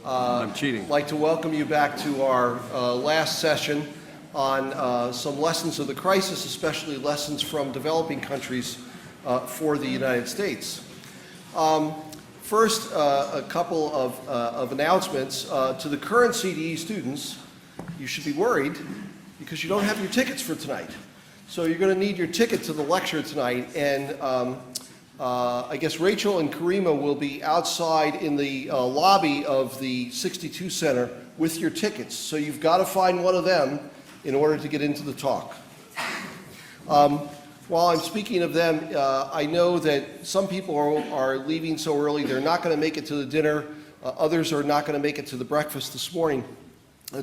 I'm cheating. I'd like to welcome you back to our last session on some lessons of the crisis, especially lessons from developing countries for the United States. First, a couple of announcements. To the current CDE students, you should be worried because you don't have your tickets for tonight. So you're going to need your ticket to the lecture tonight, and I guess Rachel and Karima will be outside in the lobby of the 62 Center with your tickets. So you've got to find one of them in order to get into the talk. While I'm speaking of them, I know that some people are leaving so early they're not going to make it to the dinner. Others are not going to make it to the breakfast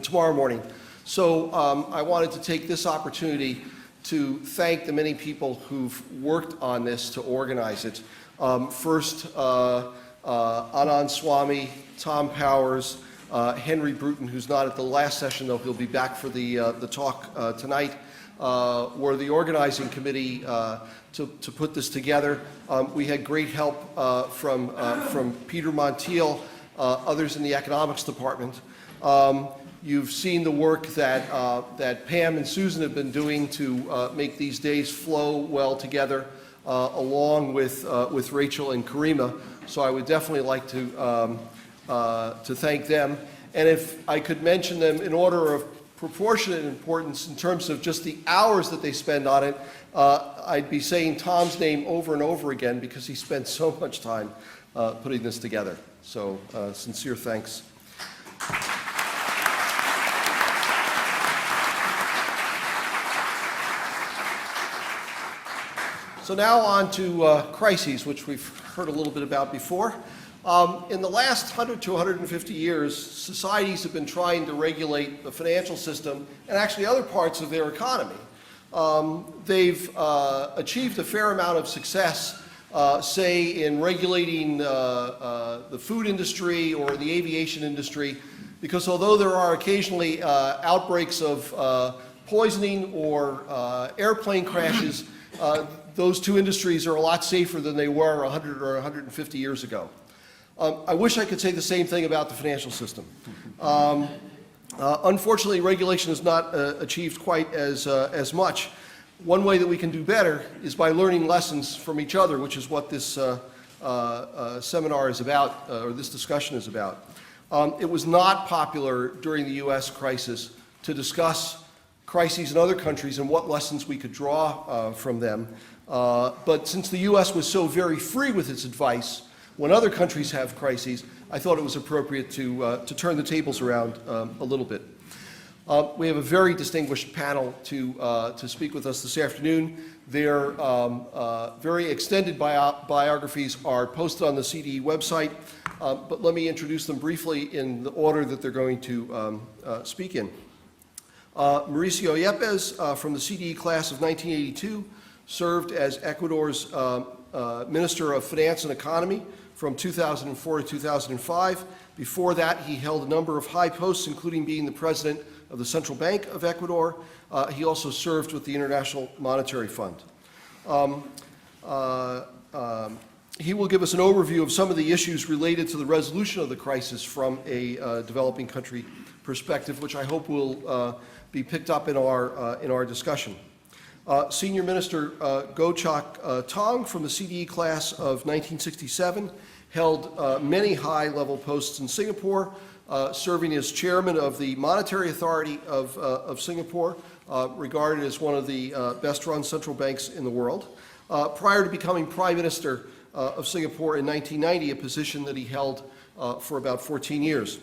tomorrow morning. So I wanted to take this opportunity to thank the many people who've worked on this to organize it. First, Anand Swamy, Tom Powers, Henry Bruton, who's not at the last session, though he'll be back for the talk tonight, were the organizing committee to put this together. We had great help from Peter Montiel, others in the economics department. You've seen the work that Pam and Susan have been doing to make these days flow well together, along with Rachel and Karima. So I would definitely like to thank them. And if I could mention them in order of proportionate importance in terms of just the hours that they spend on it, I'd be saying Tom's name over and over again because he spent so much time putting this together. So sincere thanks. So now on to crises, which we've heard a little bit about before. In the last 100 to 150 years, societies have been trying to regulate the financial system and actually other parts of their economy. They've achieved a fair amount of success, say in regulating the food industry or the aviation industry, because although there are occasionally outbreaks of poisoning or airplane crashes, those two industries are a lot safer than they were 100 or 150 years ago. I wish I could say the same thing about the financial system. Unfortunately, regulation has not achieved quite as much. One way that we can do better is by learning lessons from each other, which is what this seminar is about, or this discussion is about. It was not popular during the U.S. crisis to discuss crises in other countries and what lessons we could draw from them. But since the U.S. was so very free with its advice when other countries have crises, I thought it was appropriate to turn the tables around a little bit. We have a very distinguished panel to speak with us this afternoon. Their very extended biographies are posted on the CDE website, but let me introduce them briefly in the order that they're going to speak in. Mauricio Yepes from the CDE class of 1982 served as Ecuador's Minister of Finance and Economy from 2004 to 2005. Before that, he held a number of high posts, including being the president of the Central Bank of Ecuador. He also served with the International Monetary Fund. He will give us an overview of some of the issues related to the resolution of the crisis from a developing country perspective, which I hope will be picked up in our discussion. Senior Minister Goh-Chok Tong from the CDE class of 1967 held many high-level posts in Singapore, serving as chairman of the Monetary Authority of Singapore, regarded as one of the best-run central banks in the world. Prior to becoming Prime Minister of Singapore in 1990, a position that he held for about 14 years.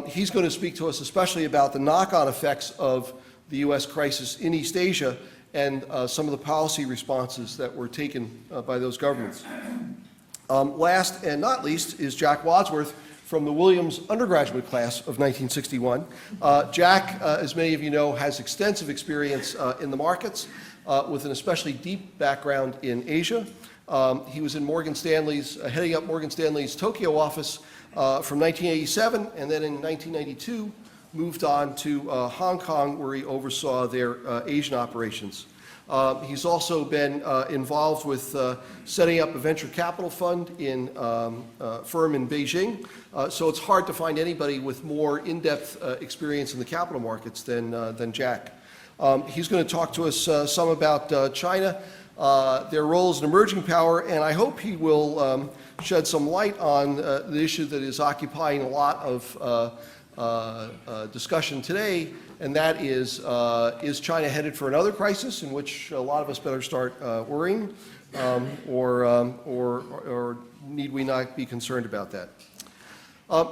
He's going to speak to us especially about the knock-on effects of the U.S. crisis in East Asia and some of the policy responses that were taken by those governments. Last and not least is Jack Wadsworth from the Williams undergraduate class of 1961. Jack, as many of you know, has extensive experience in the markets with an especially deep background in Asia. He was in Morgan Stanley's, heading up Morgan Stanley's Tokyo office from 1987, and then in 1992 moved on to Hong Kong, where he oversaw their Asian operations. He's also been involved with setting up a venture capital fund in firm in Beijing. So it's hard to find anybody with more in-depth experience in the capital markets than Jack. He's going to talk to us some about China, their role as an emerging power, and I hope he will shed some light on the issue that is occupying a lot of discussion today, and that is China headed for another crisis in which a lot of us better start worrying, or need we not be concerned about that?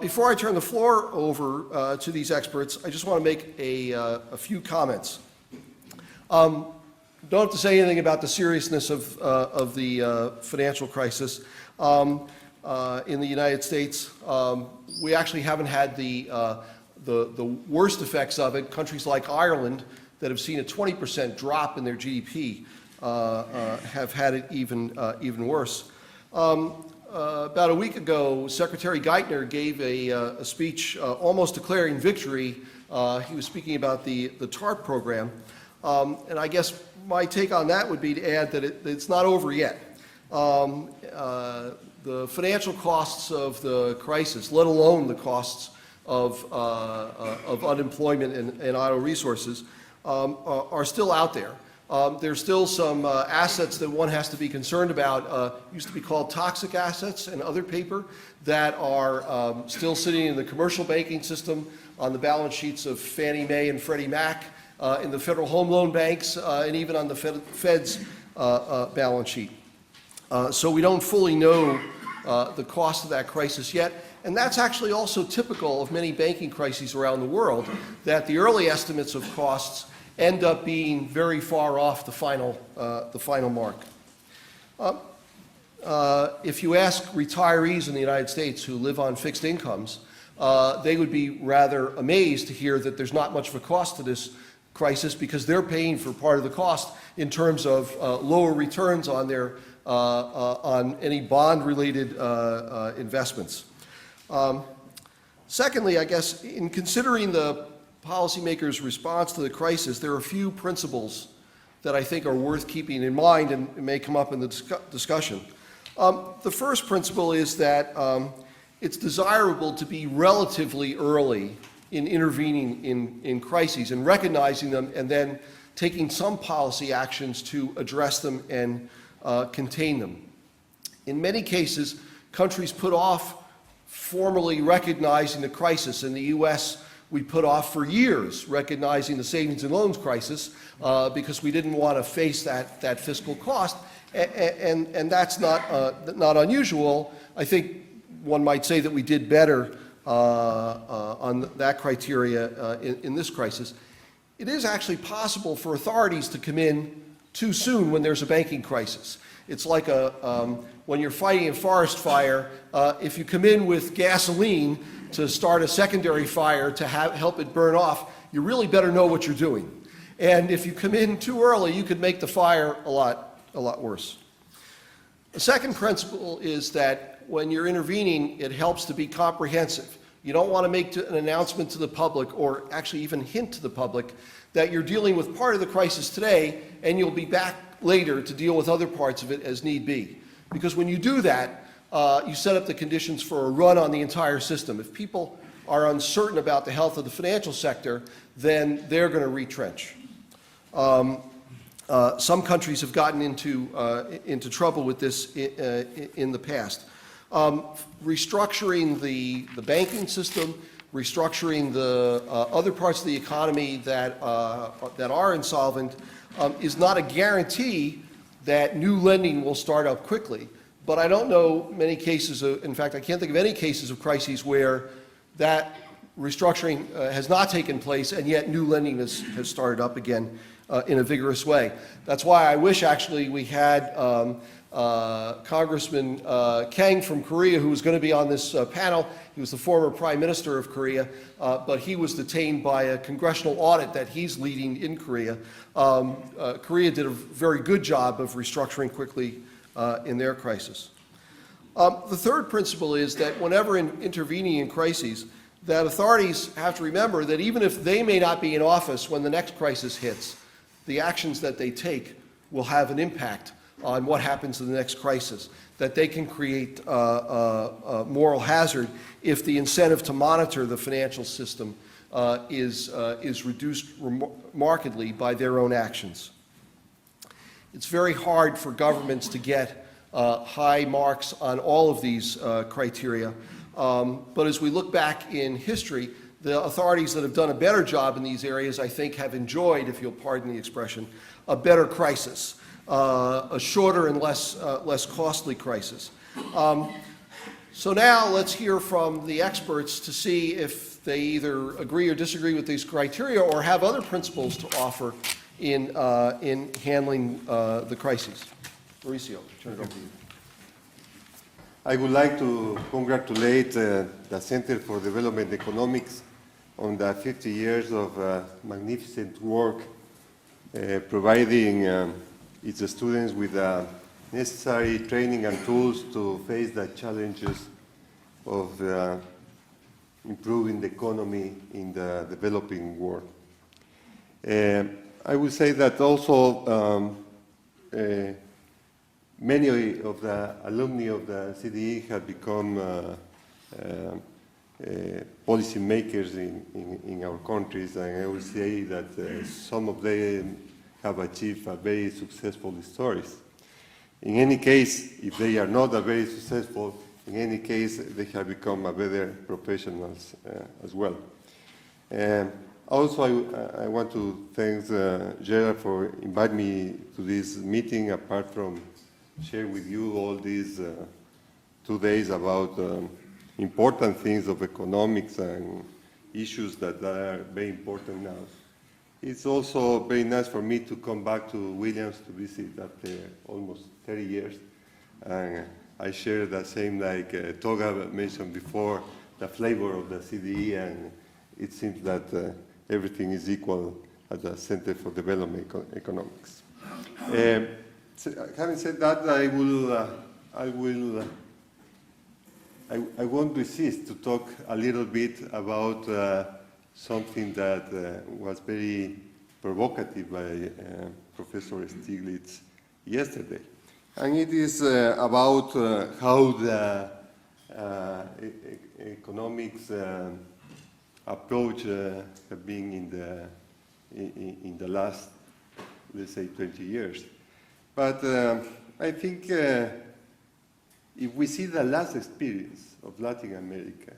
Before I turn the floor over to these experts, I just want to make a few comments. Don't have to say anything about the seriousness of the financial crisis in the United States. We actually haven't had the worst effects of it. Countries like Ireland that have seen a 20% drop in their GDP have had it even worse. About a week ago, Secretary Geithner gave a speech almost declaring victory. He was speaking about the TARP program. And I guess my take on that would be to add that it's not over yet. The financial costs of the crisis, let alone the costs of unemployment and idle resources, are still out there. There's still some assets that one has to be concerned about, used to be called toxic assets and other paper, that are still sitting in the commercial banking system on the balance sheets of Fannie Mae and Freddie Mac, in the federal home loan banks, and even on the Fed's balance sheet. So we don't fully know the cost of that crisis yet. And that's actually also typical of many banking crises around the world, that the early estimates of costs end up being very far off the final mark. If you ask retirees in the United States who live on fixed incomes, they would be rather amazed to hear that there's not much of a cost to this crisis, because they're paying for part of the cost in terms of lower returns on their on any bond-related investments. Secondly, I guess in considering the policymakers' response to the crisis, there are a few principles that I think are worth keeping in mind and may come up in the discussion. The first principle is that it's desirable to be relatively early in intervening in crises and recognizing them, and then taking some policy actions to address them and contain them. In many cases, countries put off formally recognizing the crisis. In the U.S., we put off for years recognizing the savings and loans crisis because we didn't want to face that fiscal cost, and that's not unusual. I think one might say that we did better on that criteria in this crisis. It is actually possible for authorities to come in too soon when there's a banking crisis. It's like when you're fighting a forest fire, if you come in with gasoline to start a secondary fire to help it burn off, you really better know what you're doing. And if you come in too early, you could make the fire a lot worse. The second principle is that when you're intervening, it helps to be comprehensive. You don't want to make an announcement to the public, or actually even hint to the public, that you're dealing with part of the crisis today and you'll be back later to deal with other parts of it as need be. Because when you do that, you set up the conditions for a run on the entire system. If people are uncertain about the health of the financial sector, then they're going to retrench. Some countries have gotten into trouble with this in the past. Restructuring the banking system, restructuring the other parts of the economy that are insolvent is not a guarantee that new lending will start up quickly. But I don't know many cases in fact, I can't think of any cases of crises where that restructuring has not taken place and yet new lending has started up again in a vigorous way. That's why I wish actually we had Congressman Kang from Korea, who was going to be on this panel. He was the former Prime Minister of Korea, but he was detained by a congressional audit that he's leading in Korea. Korea did a very good job of restructuring quickly in their crisis. The third principle is that whenever intervening in crises, that authorities have to remember that even if they may not be in office when the next crisis hits, the actions that they take will have an impact on what happens in the next crisis, that they can create a moral hazard if the incentive to monitor the financial system is reduced markedly by their own actions. It's very hard for governments to get high marks on all of these criteria, but as we look back in history, the authorities that have done a better job in these areas, I think, have enjoyed, if you'll pardon the expression, a better crisis, a shorter and less costly crisis. So now let's hear from the experts to see if they either agree or disagree with these criteria or have other principles to offer in handling the crises. Mauricio, turn it over to you. I would like to congratulate the Center for Development Economics on the 50 years of magnificent work providing its students with necessary training and tools to face the challenges of improving the economy in the developing world. I would say that also many of the alumni of the CDE have become policy makers in our countries, and I would say that some of them have achieved very successful stories. In any case, if they are not very successful, in any case, they have become a better professionals as well. Also, I want to thank Gerard for inviting me to this meeting, apart from sharing with you all these 2 days about important things of economics and issues that are very important now. It's also very nice for me to come back to Williams to visit after almost 30 years. And I share the same, like Toga mentioned before, the flavor of the CDE, and it seems that everything is equal at the Center for Development Economics. Having said that, I won't resist to talk a little bit about something that was very provocative by Professor Stiglitz yesterday. And it is about how the economics approach has been in the last, let's say, 20 years. But I think if we see the last experience of Latin America,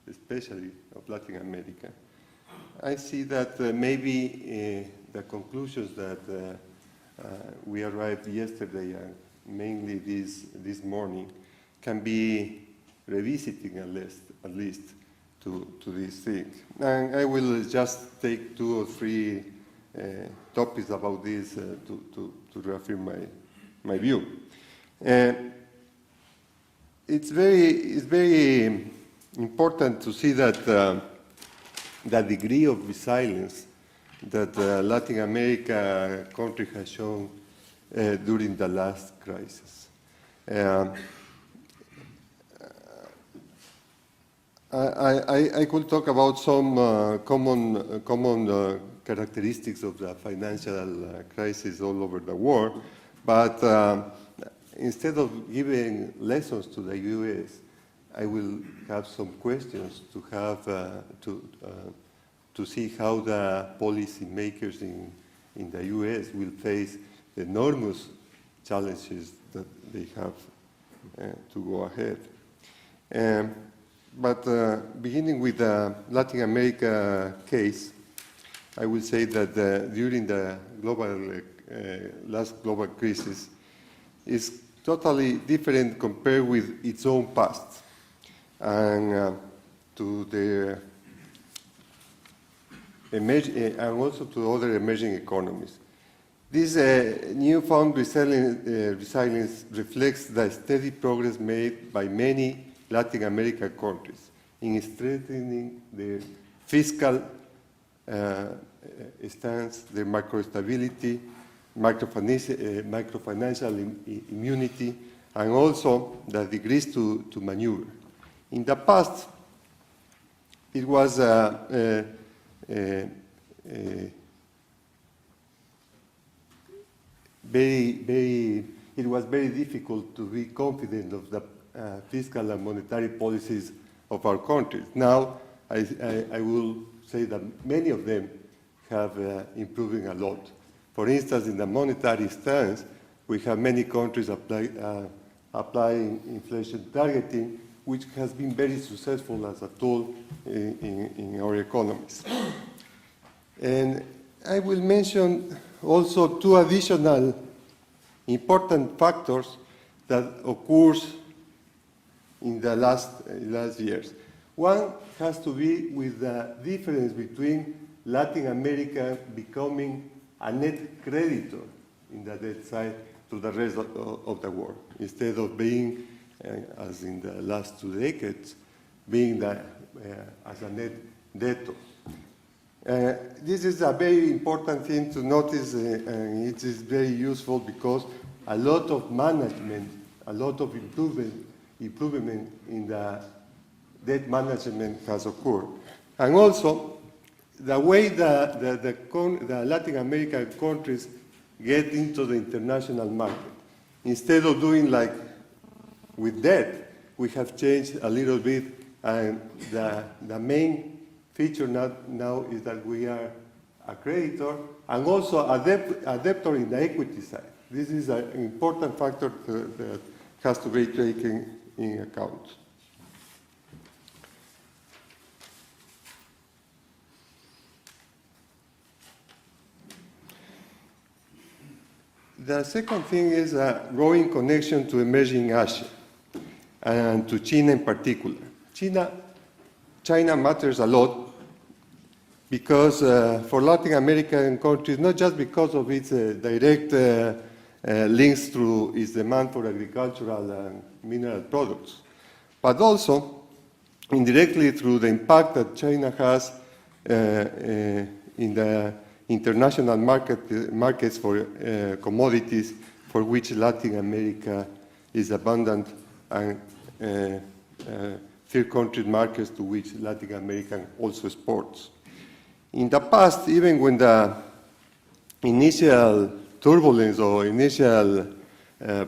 especially of Latin America, I see that maybe the conclusions that we arrived yesterday and mainly this morning can be revisiting at least to this thing. And I will just take 2 or 3 topics about this to reaffirm my view. It's very important to see that the degree of resilience that Latin America country has shown during the last crisis. I could talk about some common characteristics of the financial crisis all over the world, but instead of giving lessons to the U.S., I will have some questions to have to see how the policy makers in the U.S. will face the enormous challenges that they have to go ahead. But beginning with the Latin America case, I will say that during the last global crisis is totally different compared with its own past and to the and also to other emerging economies. This newfound resilience reflects the steady progress made by many Latin American countries in strengthening their fiscal stance, their macro stability, microfinancial immunity, and also the degrees to maneuver. In the past, it was it was very difficult to be confident of the fiscal and monetary policies of our countries. Now, I will say that many of them have improving a lot. For instance, in the monetary stance, we have many countries applying inflation targeting, which has been very successful as a tool in our economies. And I will mention also two additional important factors that occurs in the last years. One has to be with the difference between Latin America becoming a net creditor in the debt side to the rest of the world, instead of being, as in the last 2 decades, being as a net debtor. This is a very important thing to notice, and it is very useful because a lot of management, a lot of improvement in the debt management has occurred. And also, the way the Latin American countries get into the international market. Instead of doing like with debt, we have changed a little bit, and the main feature now is that we are a creditor and also a debtor in the equity side. This is an important factor that has to be taken in account. The second thing is a growing connection to emerging Asia, and to China in particular. China matters a lot because for Latin American countries, not just because of its direct links through its demand for agricultural and mineral products, but also indirectly through the impact that China has in the international markets for commodities for which Latin America is abundant, and third country markets to which Latin America also exports. In the past, even when the initial turbulence or initial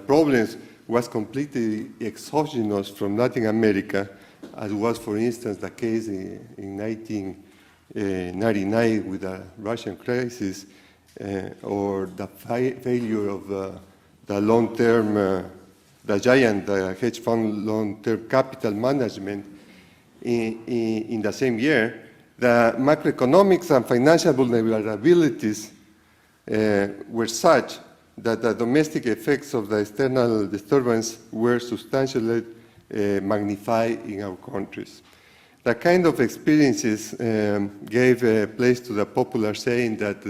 problems was completely exogenous from Latin America, as was, for instance, the case in 1999 with the Russian crisis, or the failure of the long-term, the giant hedge fund long-term capital management in the same year, the macroeconomics and financial vulnerabilities were such that the domestic effects of the external disturbance were substantially magnified in our countries. The kind of experiences gave place to the popular saying that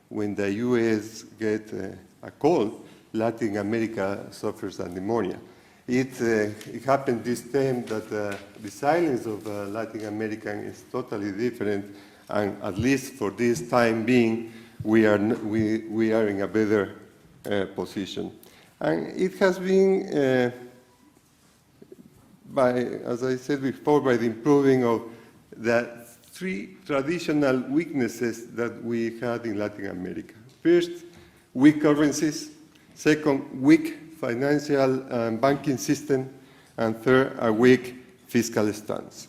when the U.S. gets a cold, Latin America suffers a pneumonia. It happened this time that the silence of Latin America is totally different, and at least for this time being, we are in a better position. And it has been, as I said before, by the improving of the three traditional weaknesses that we had in Latin America. First, weak currencies. Second, weak financial and banking system. And third, a weak fiscal stance.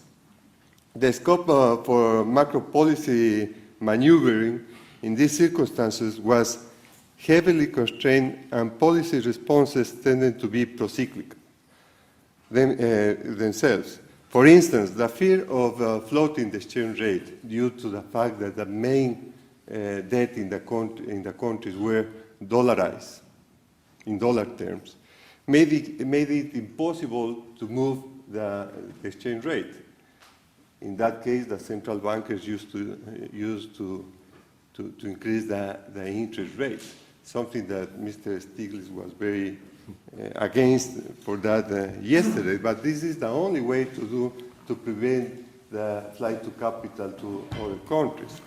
The scope for macro policy maneuvering in these circumstances was heavily constrained, and policy responses tended to be procyclical themselves. For instance, the fear of floating the exchange rate due to the fact that the main debt in the countries were dollarized, in dollar terms, made it impossible to move the exchange rate. In that case, the central bankers used to increase the interest rate, something that Mr. Stiglitz was very against for that yesterday. But this is the only way to prevent the flight to capital to other countries.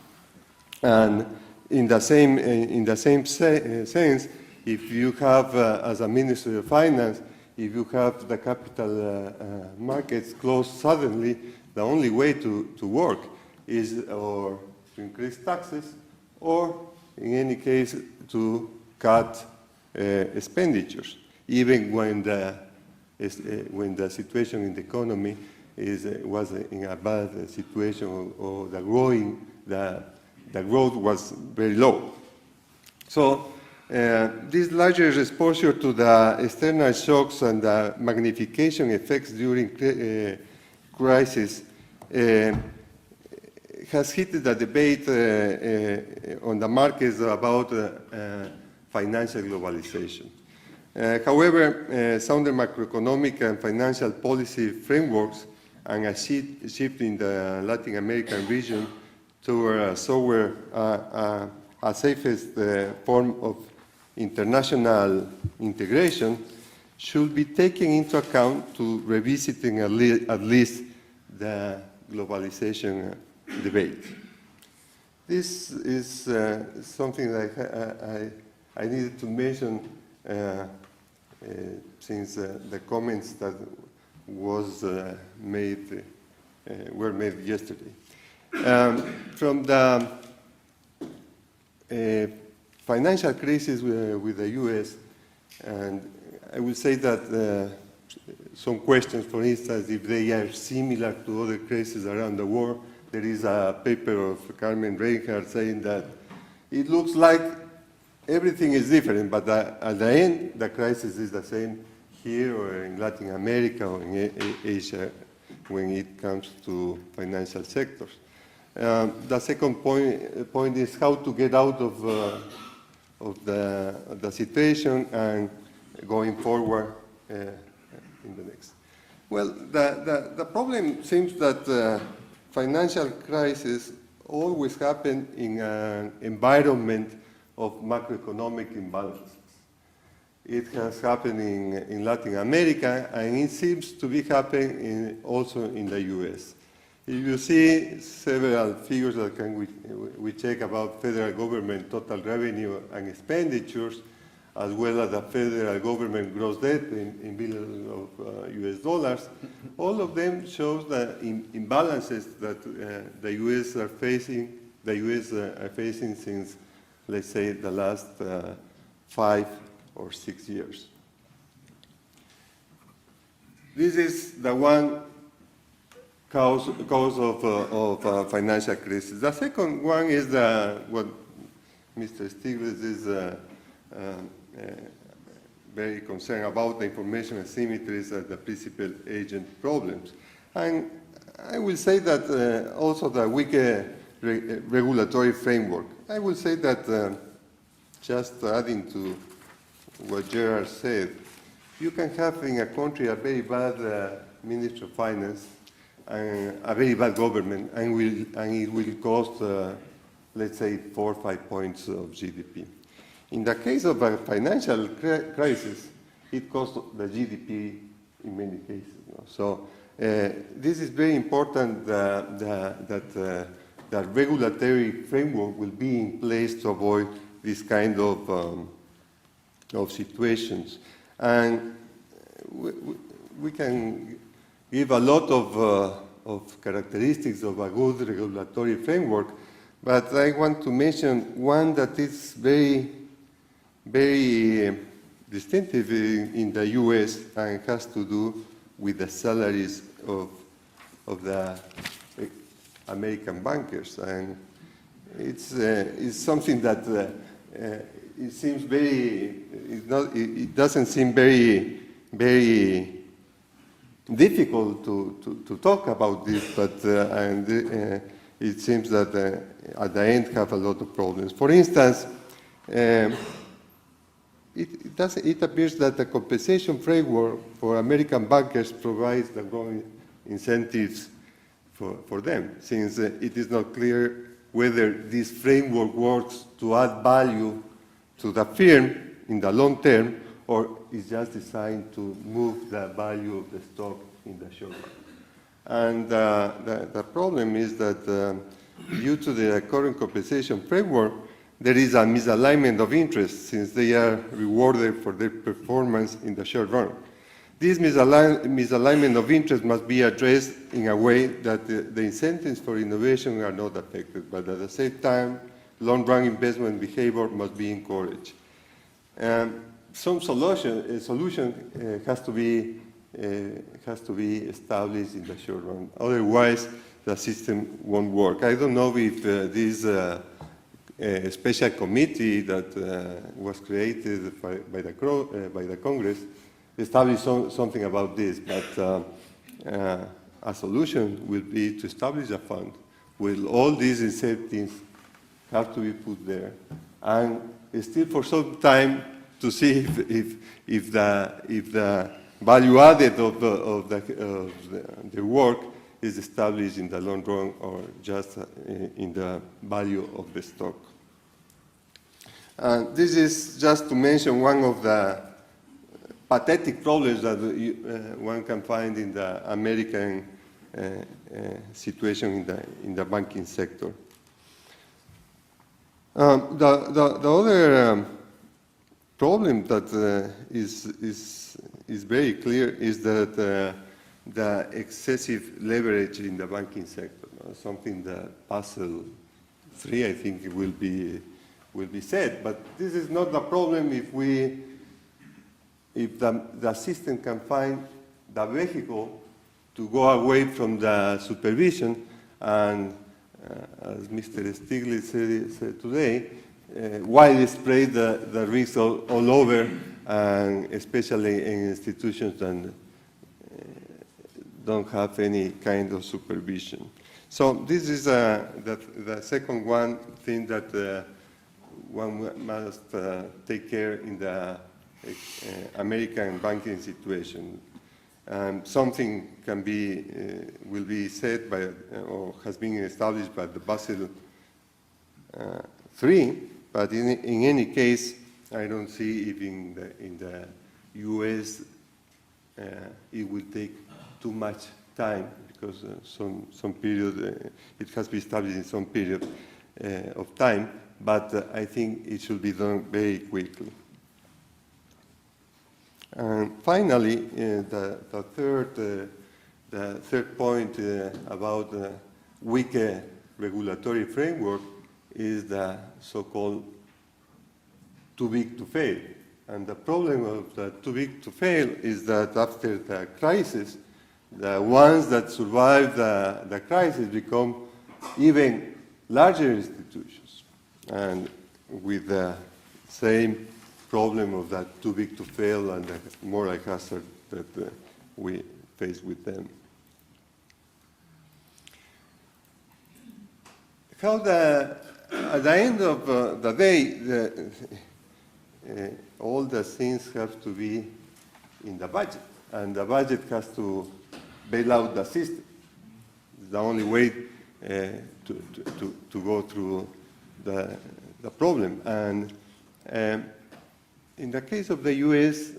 And in the same sense, if you have, as a Ministry of Finance, if you have the capital markets closed suddenly, the only way to work is or to increase taxes, or in any case to cut expenditures, even when the situation in the economy was in a bad situation, or the growth was very low. So this larger exposure to the external shocks and the magnification effects during crisis has heated the debate on the markets about financial globalization. However, sounder macroeconomic and financial policy frameworks and a shift in the Latin American region toward a safest form of international integration should be taken into account to revisiting at least the globalization debate. This is something that I needed to mention since the comments that were made yesterday. From the financial crisis with the U.S., and I would say that some questions, for instance, if they are similar to other crises around the world. There is a paper of Carmen Reinhardt saying that it looks like everything is different, but at the end, the crisis is the same here or in Latin America or in Asia when it comes to financial sectors. The second point is how to get out of the situation and going forward in the next. Well, the problem seems that financial crises always happen in an environment of macroeconomic imbalances. It has happened in Latin America, and it seems to be happening also in the US. If you see several figures that we check about federal government total revenue and expenditures, as well as the federal government gross debt in billions of US dollars, all of them shows the imbalances that the US are facing since, let's say, the last 5 or 6 years. This is the one cause of financial crisis. The second one is what Mr. Stiglitz is very concerned about, the information asymmetries and the principal agent problems. And I will say that also the weaker regulatory framework. I will say that just adding to what Gerard said, you can have in a country a very bad Minister of Finance and a very bad government, and it will cost, let's say, 4 or 5 points of GDP. In the case of a financial crisis, it costs the GDP in many cases. So this is very important that the regulatory framework will be in place to avoid this kind of situations. And we can give a lot of characteristics of a good regulatory framework, but I want to mention one that is very distinctive in the US and has to do with the salaries of the American bankers. And it's something that it seems it doesn't seem very difficult to talk about this, but it seems that at the end have a lot of problems. For instance, it appears that the compensation framework for American bankers provides the growing incentives for them, since it is not clear whether this framework works to add value to the firm in the long term, or is just designed to move the value of the stock in the short run. And the problem is that due to the current compensation framework, there is a misalignment of interests since they are rewarded for their performance in the short run. This misalignment of interest must be addressed in a way that the incentives for innovation are not affected, but at the same time, long-run investment behavior must be encouraged. some solution has to be established in the short run. Otherwise, the system won't work. I don't know if this special committee that was created by the Congress established something about this, but a solution will be to establish a fund with all these incentives have to be put there, and still for some time to see if the value added of the work is established in the long run or just in the value of the stock. And this is just to mention one of the pathetic problems that one can find in the American situation in the banking sector. The other problem that is very clear is that the excessive leverage in the banking sector, something that Basel III, I think, it will be said. But this is not the problem if the system can find the vehicle to go away from the supervision, and as Mr. Stiglitz said today, widespread the risk all over, and especially in institutions that don't have any kind of supervision. So this is the second one thing that one must take care in the American banking situation. Something will be said by, or has been established by the Basel III, but in any case, I don't see if in the US it will take too much time, because some period, it has been established in some period of time, but I think it should be done very quickly. And finally, the third point about the weak regulatory framework is the so-called too big to fail. And the problem of the too big to fail is that after the crisis, the ones that survive the crisis become even larger institutions, and with the same problem of that too big to fail and the moral hazard that we face with them. At the end of the day, all the things have to be in the budget, and the budget has to bail out the system. It's the only way to go through the problem. And in the case of the US,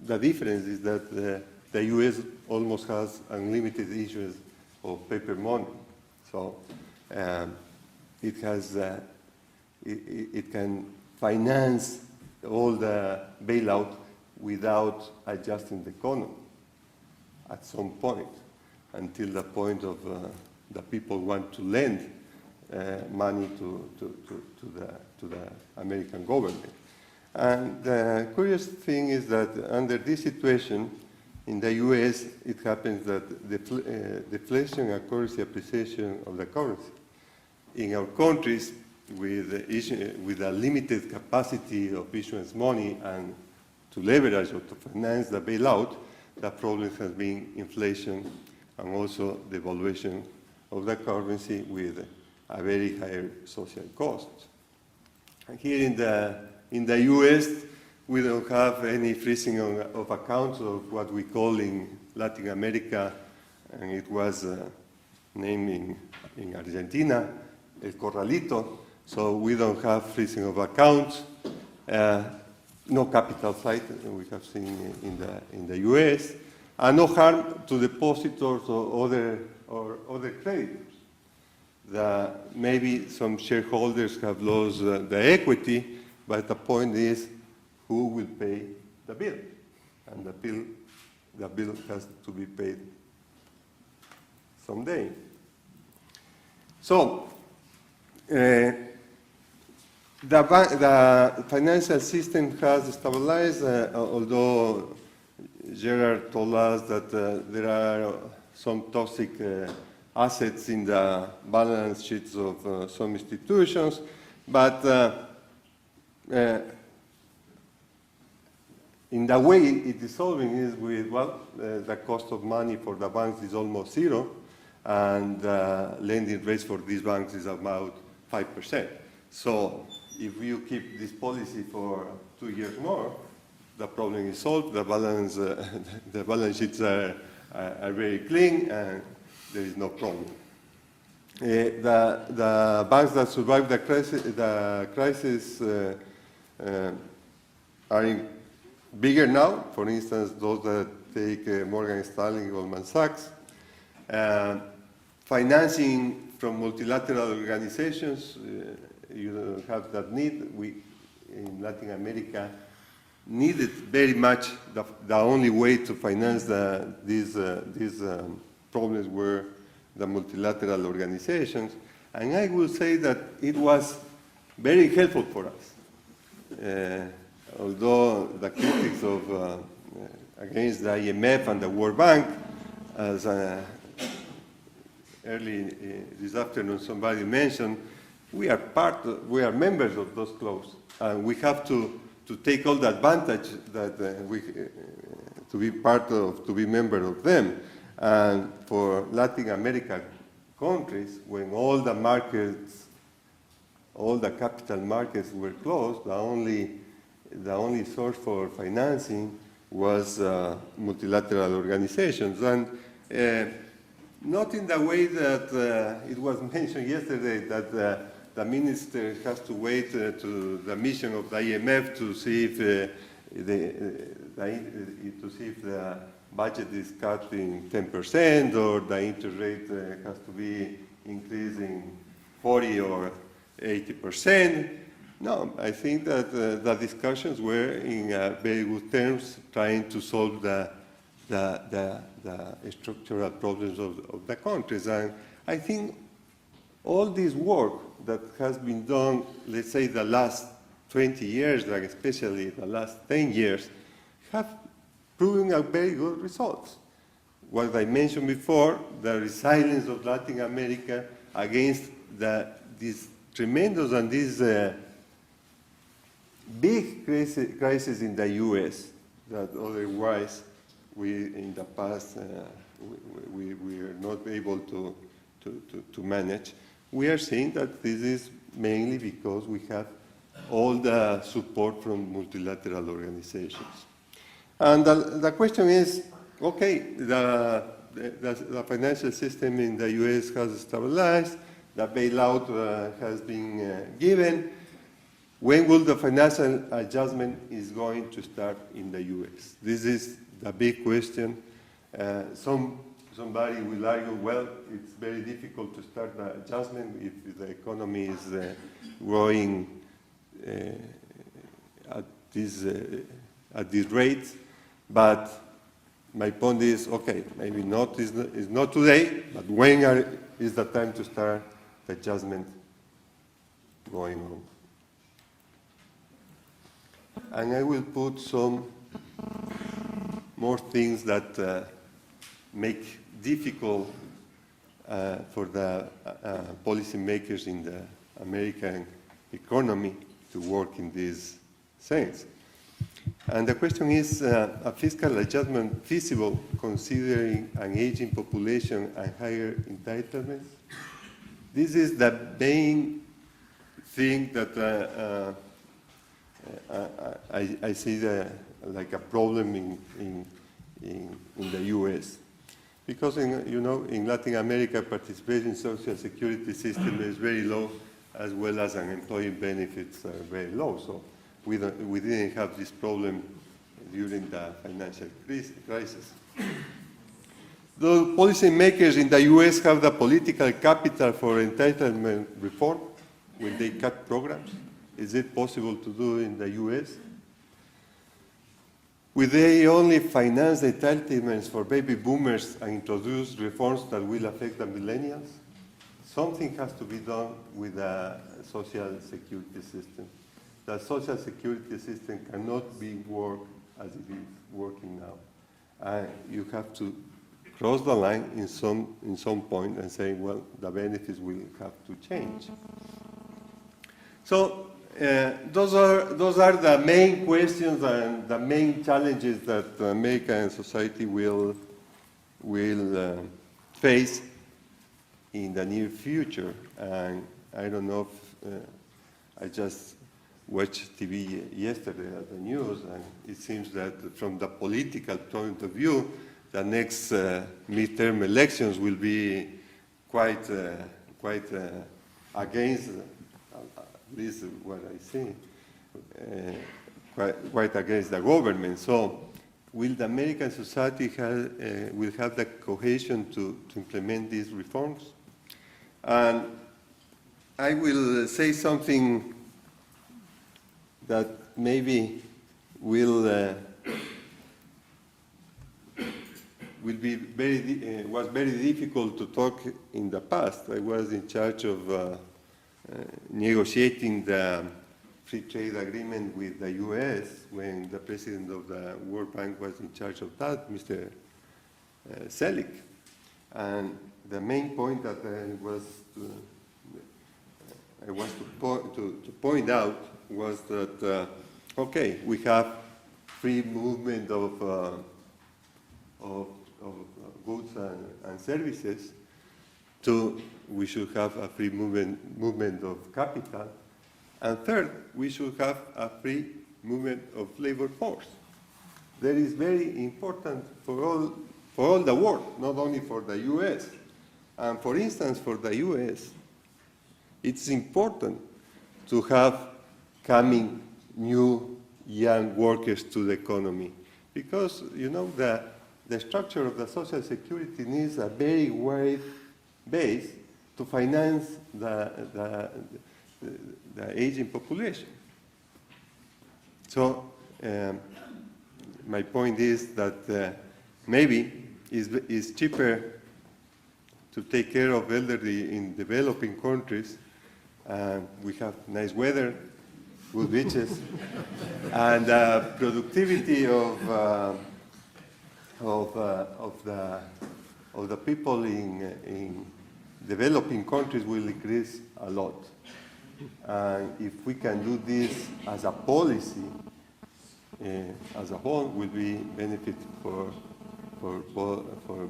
the difference is that the US almost has unlimited issues of paper money. So it can finance all the bailout without adjusting the economy at some point, until the point of the people want to lend money to the American government. And the curious thing is that under this situation, in the US, it happens that deflation and currency appreciation of the currency. In our countries, with a limited capacity of issuance money and to leverage or to finance the bailout, the problem has been inflation and also the devaluation of the currency with a very high social cost. And here in the US, we don't have any freezing of accounts of what we call in Latin America, and it was named in Argentina, El Corralito. So we don't have freezing of accounts, no capital flight we have seen in the US, and no harm to depositors or other creditors. Maybe some shareholders have lost the equity, but the point is, who will pay the bill? And the bill has to be paid someday. So, The financial system has stabilized, although Gerard told us that there are some toxic assets in the balance sheets of some institutions, but in the way it is solving is with, well, the cost of money for the banks is almost zero, and lending rates for these banks is about 5%. So if you keep this policy for 2 years more, the problem is solved, the balance sheets are very clean, and there is no problem. The banks that survived the crisis are bigger now. For instance, those that take Morgan Stanley, Goldman Sachs. Financing from multilateral organizations, you don't have that need. We, in Latin America, needed very much the only way to finance these problems were the multilateral organizations. And I will say that it was very helpful for us. Although the critics of against the IMF and the World Bank, as early this afternoon somebody mentioned, we are members of those clubs, and we have to take all the advantage that to be member of them. And for Latin American countries, when all the markets, all the capital markets were closed, the only source for financing was multilateral organizations. And not in the way that it was mentioned yesterday, that the minister has to wait to the mission of the IMF to see if the budget is cut in 10% or the interest rate has to be increasing 40 or 80%. No, I think that the discussions were in very good terms, trying to solve the structural problems of the countries. And I think all this work that has been done, let's say the last 20 years, like especially the last 10 years, have proven a very good results. What I mentioned before, the resilience of Latin America against this tremendous and this big crisis in the US that otherwise we, in the past, we are not able to manage. We are seeing that this is mainly because we have all the support from multilateral organizations. And the question is, okay, the financial system in the US has stabilized, the bailout has been given. When will the financial adjustment is going to start in the US? This is the big question. Somebody will argue, well, it's very difficult to start the adjustment if the economy is growing at this rate. But my point is, okay, maybe it's not today, but when is the time to start the adjustment going on? And I will put some more things that make difficult for the policymakers in the American economy to work in this sense. And the question is, a fiscal adjustment feasible considering an aging population and higher entitlements? This is the main thing that I see like a problem in the US. Because in Latin America, participation in social security system is very low, as well as unemployment benefits are very low. So we didn't have this problem during the financial crisis. The policymakers in the US have the political capital for entitlement reform when they cut programs. Is it possible to do in the US? Will they only finance the entitlements for baby boomers and introduce reforms that will affect the millennials? something has to be done with the social security system. The social security system cannot be worked as it is working now. You have to cross the line in some point and say, well, the benefits will have to change. So those are the main questions and the main challenges that American society will face in the near future. And I don't know if I just watched TV yesterday at the news, and it seems that from the political point of view, the next midterm elections will be quite against, at least what I see, quite against the government. So will the American society will have the cohesion to implement these reforms? And I will say something that maybe was very difficult to talk in the past. I was in charge of negotiating the free trade agreement with the U.S. when the president of the World Bank was in charge of that, Mr. Selig. And the main point that I was to point out was that, okay, we have free movement of goods and services. We should have a free movement of capital. And third, we should have a free movement of labor force. That is very important for all the world, not only for the U.S. And for instance, for the U.S., it's important to have coming new young workers to the economy, because the structure of the Social Security needs a very wide base to finance the aging population. So my point is that maybe it's cheaper to take care of elderly in developing countries. We have nice weather, good beaches, and productivity of the people in developing countries will increase a lot. And if we can do this as a policy, as a whole, will be benefit for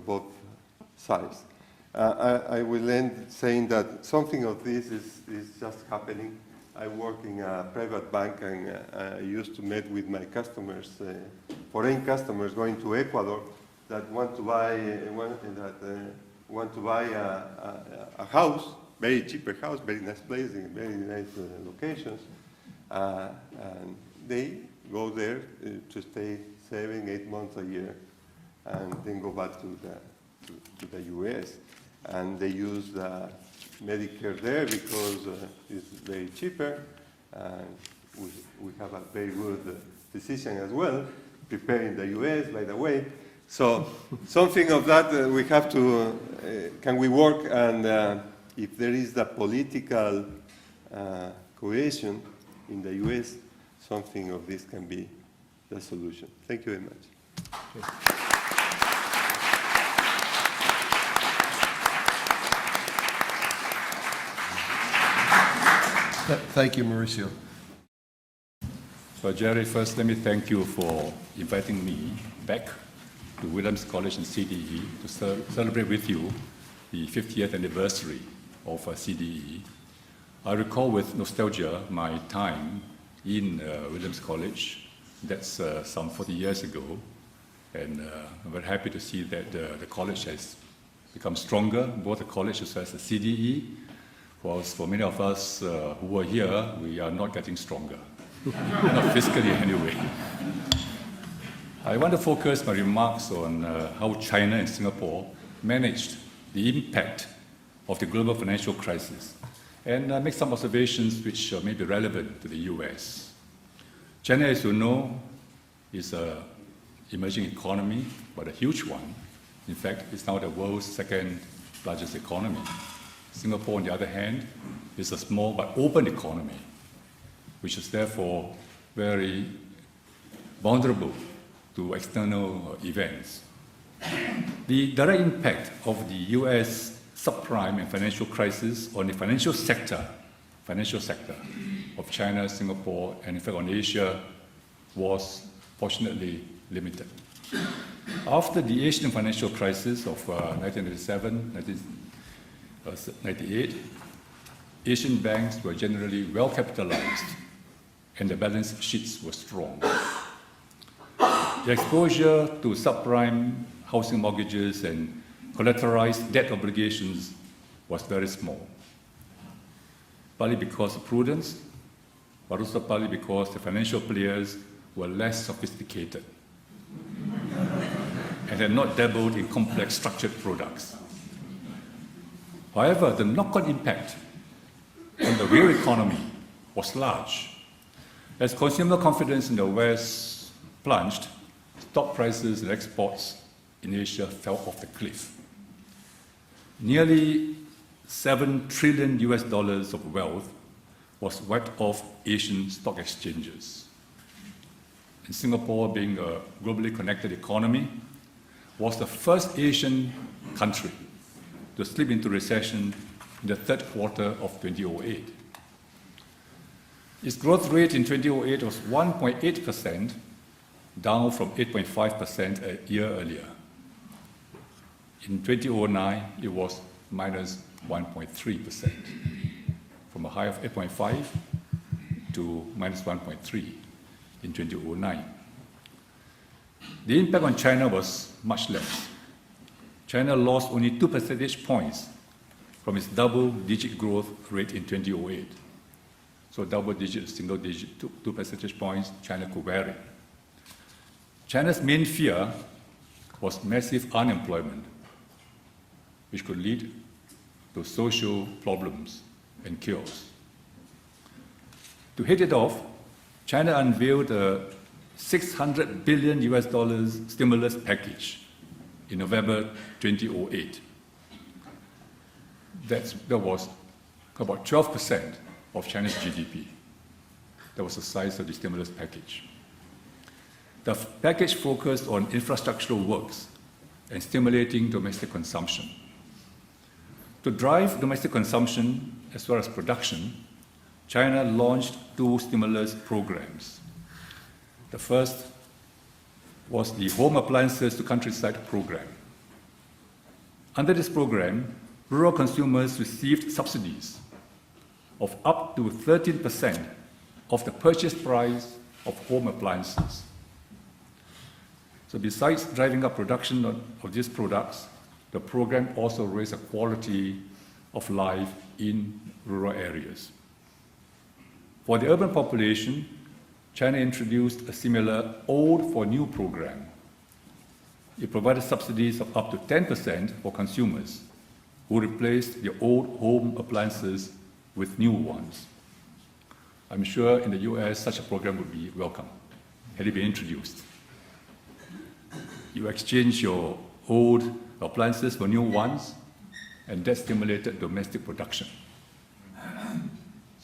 both sides. I will end saying that something of this is just happening. I work in a private bank, and I used to meet with my customers, foreign customers going to Ecuador that want to buy a house, very cheaper house, very nice place in very nice locations, and they go there to stay 7-8 months a year, and then go back to the U.S. And they use the Medicare there because it's very cheaper, and we have a very good physician as well, prepared in the U.S., by the way. So something of that we have to, can we work, and if there is the political cohesion in the U.S., something of this can be the solution. Thank you very much. Thank you, Mauricio. So Jerry, first let me thank you for inviting me back to Williams College and CDE to celebrate with you the 50th anniversary of CDE. I recall with nostalgia my time in Williams College. That's some 40 years ago. And I'm very happy to see that the college has become stronger, both the college as well as the CDE. Whilst for many of us who were here, we are not getting stronger, not fiscally anyway. I want to focus my remarks on how China and Singapore managed the impact of the global financial crisis, and make some observations which may be relevant to the US. China, as you know, is an emerging economy, but a huge one. In fact, it's now the world's second largest economy. Singapore, on the other hand, is a small but open economy, which is therefore very vulnerable to external events. The direct impact of the US subprime and financial crisis on the financial sector of China, Singapore, and in fact on Asia was fortunately limited. After the Asian financial crisis of 1997, 1998, Asian banks were generally well capitalized and the balance sheets were strong. The exposure to subprime housing mortgages and collateralized debt obligations was very small, partly because of prudence, but also partly because the financial players were less sophisticated and had not dabbled in complex structured products. However, the knock-on impact on the real economy was large. As consumer confidence in the West plunged, stock prices and exports in Asia fell off the cliff. Nearly $7 trillion of wealth was wiped off Asian stock exchanges. And Singapore, being a globally connected economy, was the first Asian country to slip into recession in the third quarter of 2008. Its growth rate in 2008 was 1.8%, down from 8.5% a year earlier. In 2009, it was minus 1.3%, from a high of 8.5 to minus 1.3 in 2009. The impact on China was much less. China lost only 2 percentage points from its double-digit growth rate in 2008. So double-digit, single-digit, 2 percentage points, China could vary. China's main fear was massive unemployment, which could lead to social problems and chaos. To hit it off, China unveiled a $600 billion stimulus package in November 2008. That was about 12% of China's GDP. That was the size of the stimulus package. The package focused on infrastructural works and stimulating domestic consumption. To drive domestic consumption as well as production, China launched 2 stimulus programs. The first was the Home Appliances to Countryside program. Under this program, rural consumers received subsidies of up to 13% of the purchase price of home appliances. So besides driving up production of these products, the program also raised the quality of life in rural areas. For the urban population, China introduced a similar Old for New program. It provided subsidies of up to 10% for consumers who replaced their old home appliances with new ones. I'm sure in the US such a program would be welcome, had it been introduced. You exchange your old appliances for new ones, and that stimulated domestic production.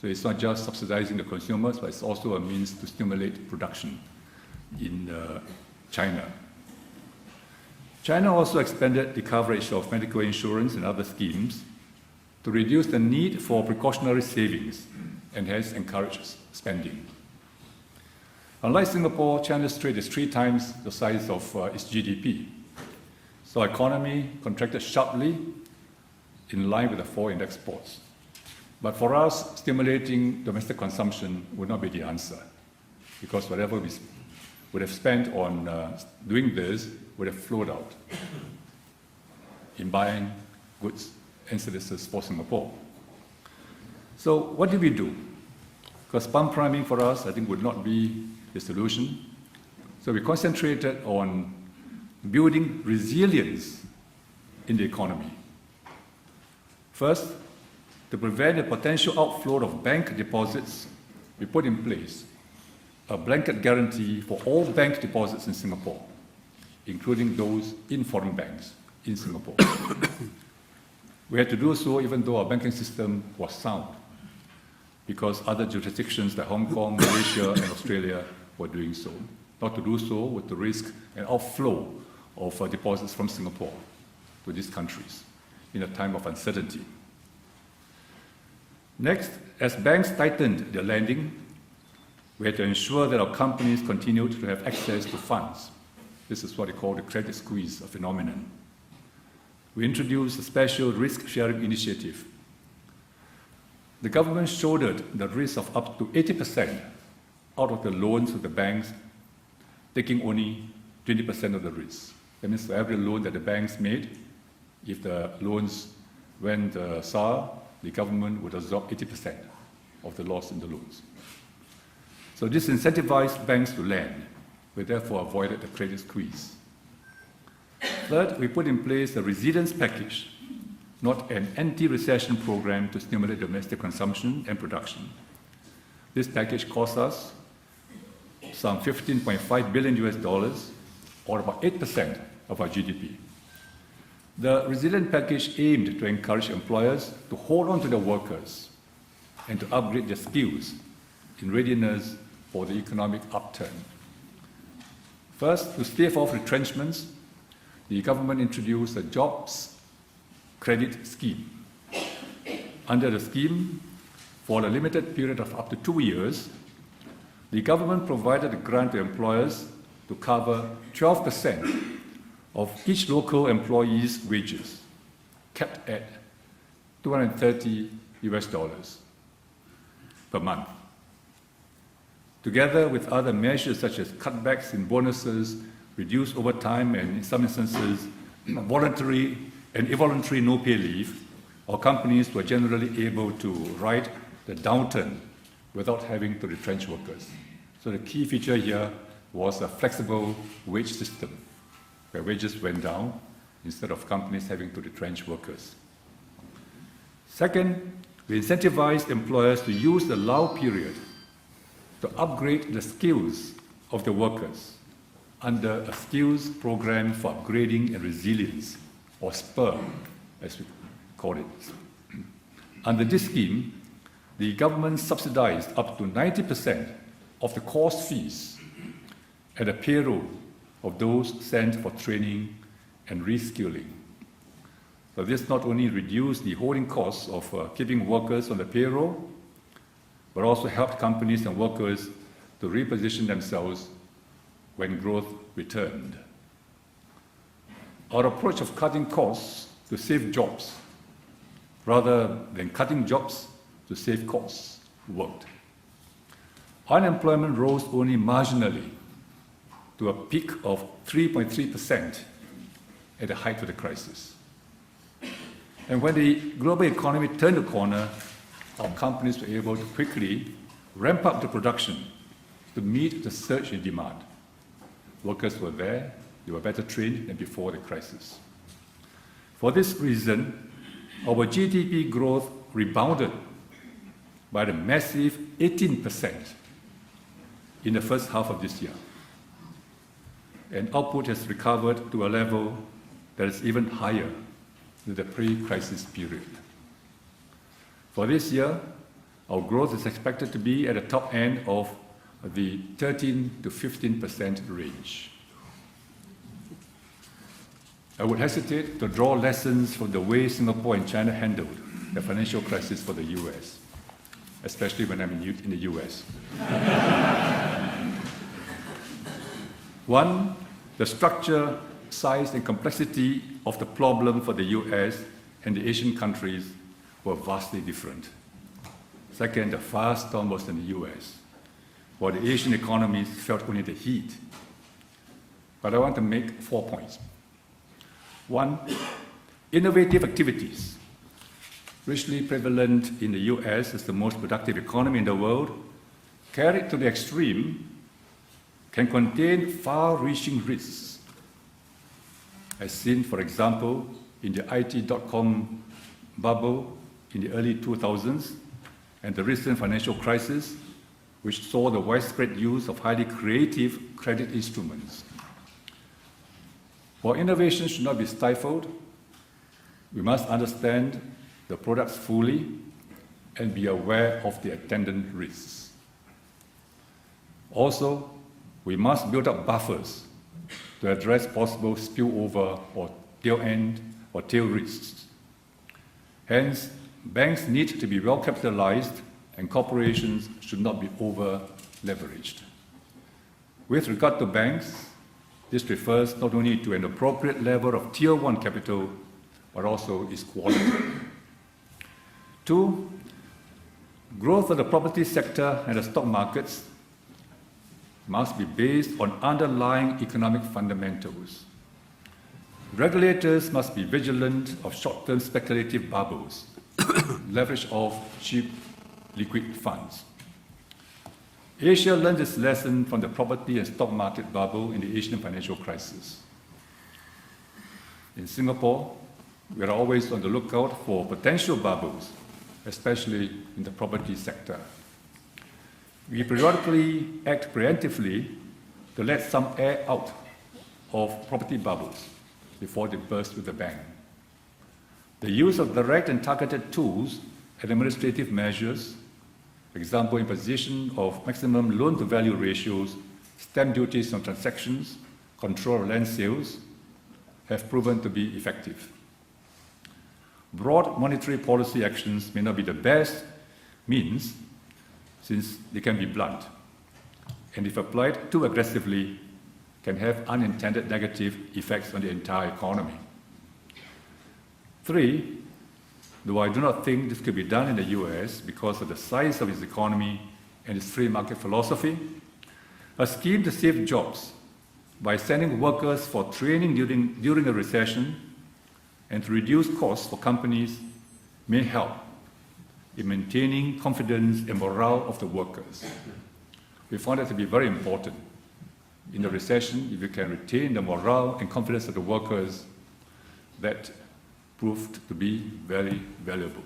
So it's not just subsidizing the consumers, but it's also a means to stimulate production in China. China also expanded the coverage of medical insurance and other schemes to reduce the need for precautionary savings and hence encourage spending. Unlike Singapore, China's trade is 3 times the size of its GDP. So economy contracted sharply in line with the fall in exports. But for us, stimulating domestic consumption would not be the answer, because whatever we would have spent on doing this would have flowed out in buying goods and services for Singapore. So what did we do? Because pump priming for us, I think, would not be the solution. So we concentrated on building resilience in the economy. First, to prevent a potential outflow of bank deposits, we put in place a blanket guarantee for all bank deposits in Singapore, including those in foreign banks in Singapore. We We had to do so even though our banking system was sound, because other jurisdictions like Hong Kong, Malaysia, and Australia were doing so. Not to do so with the risk and outflow of deposits from Singapore to these countries in a time of uncertainty. Next, as banks tightened their lending, we had to ensure that our companies continued to have access to funds. This is what they call the credit squeeze phenomenon. We introduced a special risk-sharing initiative. The government shouldered the risk of up to 80% out of the loans to the banks, taking only 20% of the risk. That means for every loan that the banks made, if the loans went sour, the government would absorb 80% of the loss in the loans. So this incentivized banks to lend. We therefore avoided the credit squeeze. Third, we put in place a resilience package, not an anti-recession program to stimulate domestic consumption and production. This package cost us some $15.5 billion US dollars, or about 8% of our GDP. The resilient package aimed to encourage employers to hold on to their workers and to upgrade their skills in readiness for the economic upturn. First, to stave off retrenchments, the government introduced a jobs credit scheme. Under the scheme, for a limited period of up to 2 years, the government provided a grant to employers to cover 12% of each local employee's wages, capped at $230 US dollars per month. Together with other measures such as cutbacks in bonuses, reduced overtime, and in some instances, voluntary and involuntary no-pay leave, our companies were generally able to ride the downturn without having to retrench workers. So the key feature here was a flexible wage system, where wages went down instead of companies having to retrench workers. Second, we incentivized employers to use the lull period to upgrade the skills of the workers under a skills program for upgrading and resilience, or SPUR, as we call it. Under this scheme, the government subsidized up to 90% of the course fees at the payroll of those sent for training and reskilling. So this not only reduced the holding costs of keeping workers on the payroll, but also helped companies and workers to reposition themselves when growth returned. Our approach of cutting costs to save jobs, rather than cutting jobs to save costs, worked. Unemployment rose only marginally to a peak of 3.3% at the height of the crisis. And when the global economy turned the corner, our companies were able to quickly ramp up the production to meet the surge in demand. Workers were there, they were better trained than before the crisis. For this reason, our GDP growth rebounded by the massive 18% in the first half of this year. And output has recovered to a level that is even higher than the pre-crisis period. For this year, our growth is expected to be at the top end of the 13 to 15% range. I would hesitate to draw lessons from the way Singapore and China handled the financial crisis for the US, especially when I'm in the US. One, the structure, size, and complexity of the problem for the US and the Asian countries were vastly different. Second, the firestorm was in the US, while the Asian economies felt only the heat. But I want to make 4 points. One, innovative activities, richly prevalent in the US as the most productive economy in the world, carried to the extreme, can contain far-reaching risks, as seen, for example, in the IT.com bubble in the early 2000s and the recent financial crisis, which saw the widespread use of highly creative credit instruments. While innovation should not be stifled, We must understand the products fully and be aware of the attendant risks. Also, we must build up buffers to address possible spillover or tail end or tail risks. Hence, banks need to be well capitalized and corporations should not be over leveraged. With regard to banks, this refers not only to an appropriate level of Tier 1 capital, but also its quality. 2, growth of the property sector and the stock markets must be based on underlying economic fundamentals. Regulators must be vigilant of short-term speculative bubbles, leverage off cheap liquid funds. Asia learned its lesson from the property and stock market bubble in the Asian financial crisis. In Singapore, we are always on the lookout for potential bubbles, especially in the property sector. We periodically act preemptively to let some air out of property bubbles before they burst with a bang. The use of direct and targeted tools and administrative measures, for example, imposition of maximum loan-to-value ratios, stamp duties on transactions, control of land sales, have proven to be effective. Broad monetary policy actions may not be the best means, since they can be blunt, and if applied too aggressively, can have unintended negative effects on the entire economy. 3, though I do not think this could be done in the US because of the size of its economy and its free market philosophy, a scheme to save jobs by sending workers for training during a recession and to reduce costs for companies may help in maintaining confidence and morale of the workers. We found that to be very important. In the recession, if you can retain the morale and confidence of the workers, that proved to be very valuable.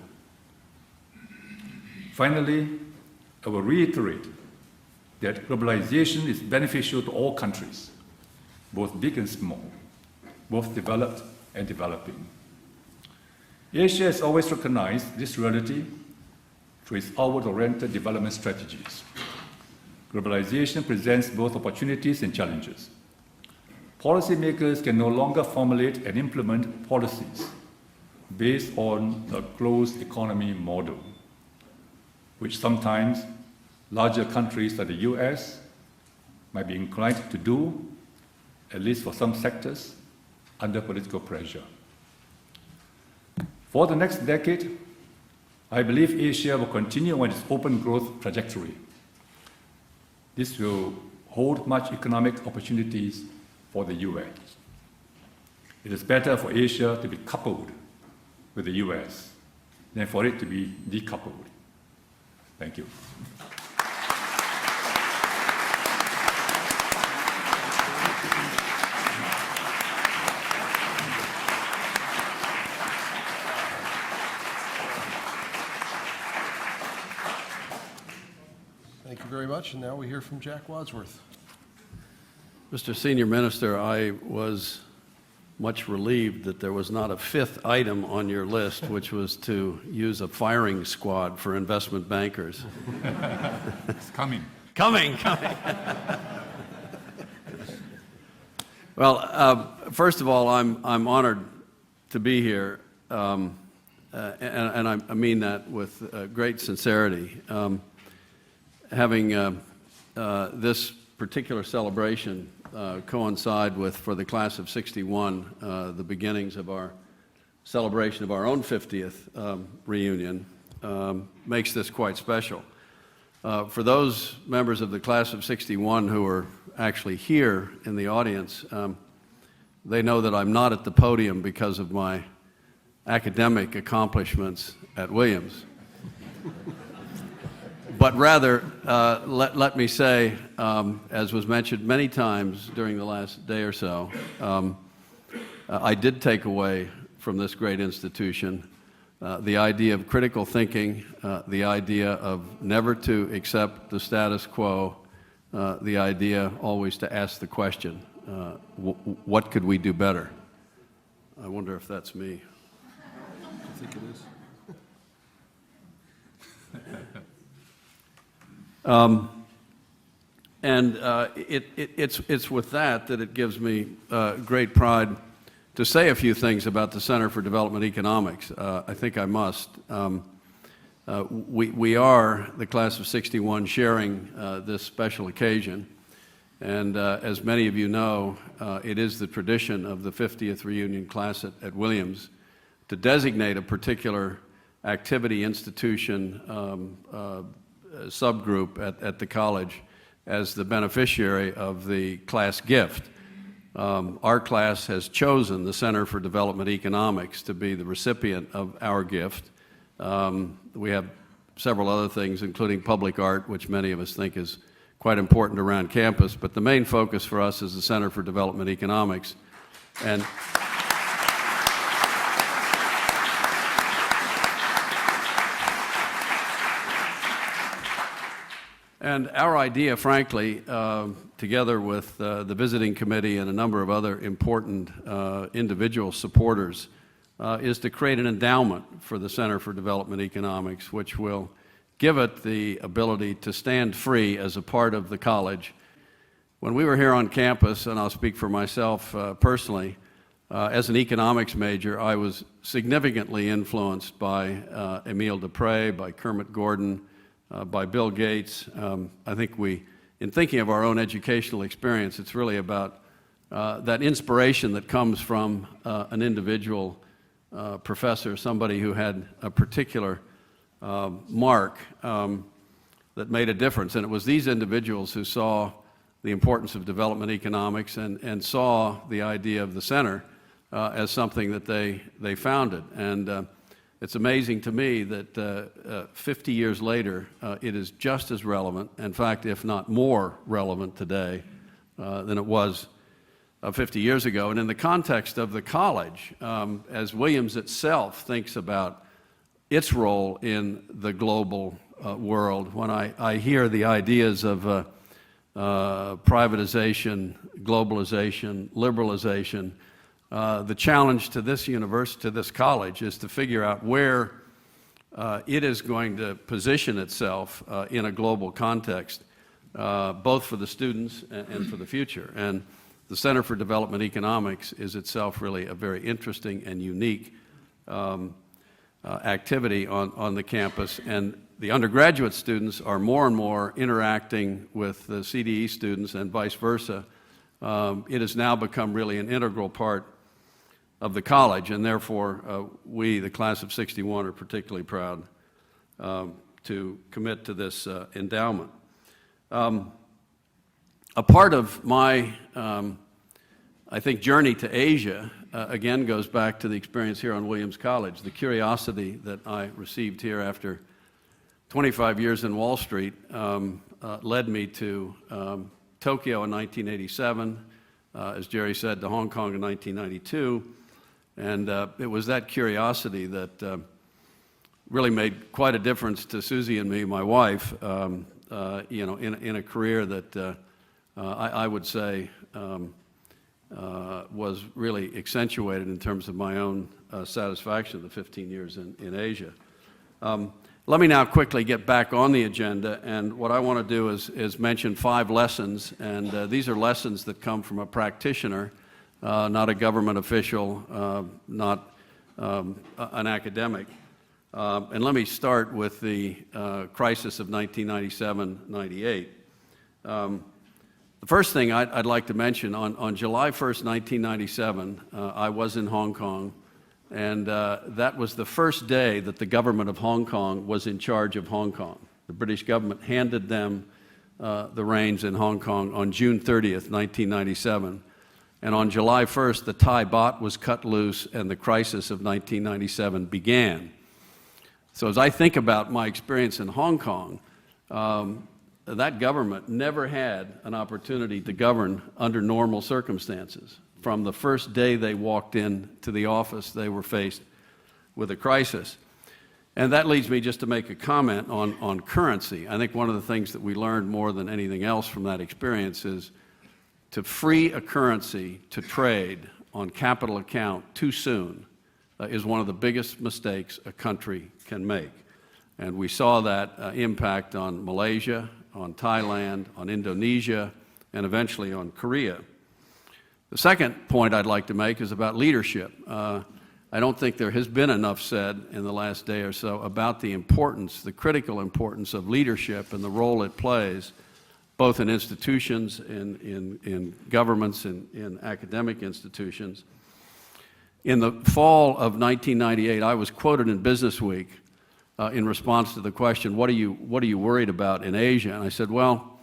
Finally, I will reiterate that globalization is beneficial to all countries, both big and small, both developed and developing. Asia has always recognized this reality through its outward-oriented development strategies. Globalization presents both opportunities and challenges. Policymakers can no longer formulate and implement policies based on a closed economy model, which sometimes larger countries like the US might be inclined to do, at least for some sectors, under political pressure. For the next decade, I believe Asia will continue on its open growth trajectory. This will hold much economic opportunities for the US. It is better for Asia to be coupled with the US than for it to be decoupled. Thank you. Thank you very much. And now we hear from Jack Wadsworth. Mr. Senior Minister, I was much relieved that there was not a 5th item on your list, which was to use a firing squad for investment bankers. It's coming. Coming. Well, first of all, I'm honored to be here, and I mean that with great sincerity. Having this particular celebration coincide with, for the class of '61, the beginnings of our celebration of our own 50th reunion makes this quite special. For those members of the class of '61 who are actually here in the audience, they know that I'm not at the podium because of my academic accomplishments at Williams. But rather, let me say, as was mentioned many times during the last day or so, I did take away from this great institution the idea of critical thinking, the idea of never to accept the status quo, the idea always to ask the question, what could we do better? I wonder if that's me. think it is. It's with that it gives me great pride to say a few things about the Center for Development Economics. I think I must. We are, the class of '61, sharing this special occasion. And as many of you know, it is the tradition of the 50th reunion class at Williams to designate a particular activity, institution, subgroup at the college as the beneficiary of the class gift. Our class has chosen the Center for Development Economics to be the recipient of our gift. We have several other things, including public art, which many of us think is quite important around campus, but the main focus for us is the Center for Development Economics. And our idea, frankly, together with the visiting committee and a number of other important individual supporters, is to create an endowment for the Center for Development Economics, which will give it the ability to stand free as a part of the college. When we were here on campus, and I'll speak for myself personally, as an economics major, I was significantly influenced by Emile Dupre, by Kermit Gordon, by Bill Gates. I think in thinking of our own educational experience, it's really about that inspiration that comes from an individual professor, somebody who had a particular mark that made a difference. And it was these individuals who saw the importance of development economics and saw the idea of the center as something that they founded. And it's amazing to me that 50 years later, it is just as relevant, in fact, if not more relevant today than it was 50 years ago. And in the context of the college, as Williams itself thinks about its role in the global world, when I hear the ideas of privatization, globalization, liberalization, the challenge to this university, to this college, is to figure out where it is going to position itself in a global context, both for the students and for the future. And the Center for Development Economics is itself really a very interesting and unique activity on the campus. And the undergraduate students are more and more interacting with the CDE students and vice versa. It has now become really an integral part of the college, and therefore we, the class of '61, are particularly proud to commit to this endowment. A part of my, I think, journey to Asia, again, goes back to the experience here on Williams College. The curiosity that I received here after 25 years in Wall Street led me to Tokyo in 1987, as Jerry said, to Hong Kong in 1992. And it was that curiosity that really made quite a difference to Susie and me, my wife, you know, in a career that I would say was really accentuated in terms of my own satisfaction of the 15 years in Asia. Let me now quickly get back on the agenda, and what I want to do is mention 5 lessons, and these are lessons that come from a practitioner, not a government official, not an academic. And let me start with the crisis of 1997-98. The first thing I'd like to mention, on July 1st, 1997, I was in Hong Kong, and that was the first day that the government of Hong Kong was in charge of Hong Kong. The British government handed them the reins in Hong Kong on June 30th, 1997. And on July 1st, the Thai baht was cut loose and the crisis of 1997 began. So as I think about my experience in Hong Kong, that government never had an opportunity to govern under normal circumstances. From the first day they walked into the office, they were faced with a crisis. And that leads me just to make a comment on currency. I think one of the things that we learned more than anything else from that experience is to free a currency to trade on capital account too soon is one of the biggest mistakes a country can make. And we saw that impact on Malaysia, on Thailand, on Indonesia, and eventually on Korea. The second point I'd like to make is about leadership. I don't think there has been enough said in the last day or so about the importance, the critical importance of leadership and the role it plays, both in institutions, in governments, in academic institutions. In the fall of 1998, I was quoted in Business Week in response to the question, what are you worried about in Asia? And I said, well,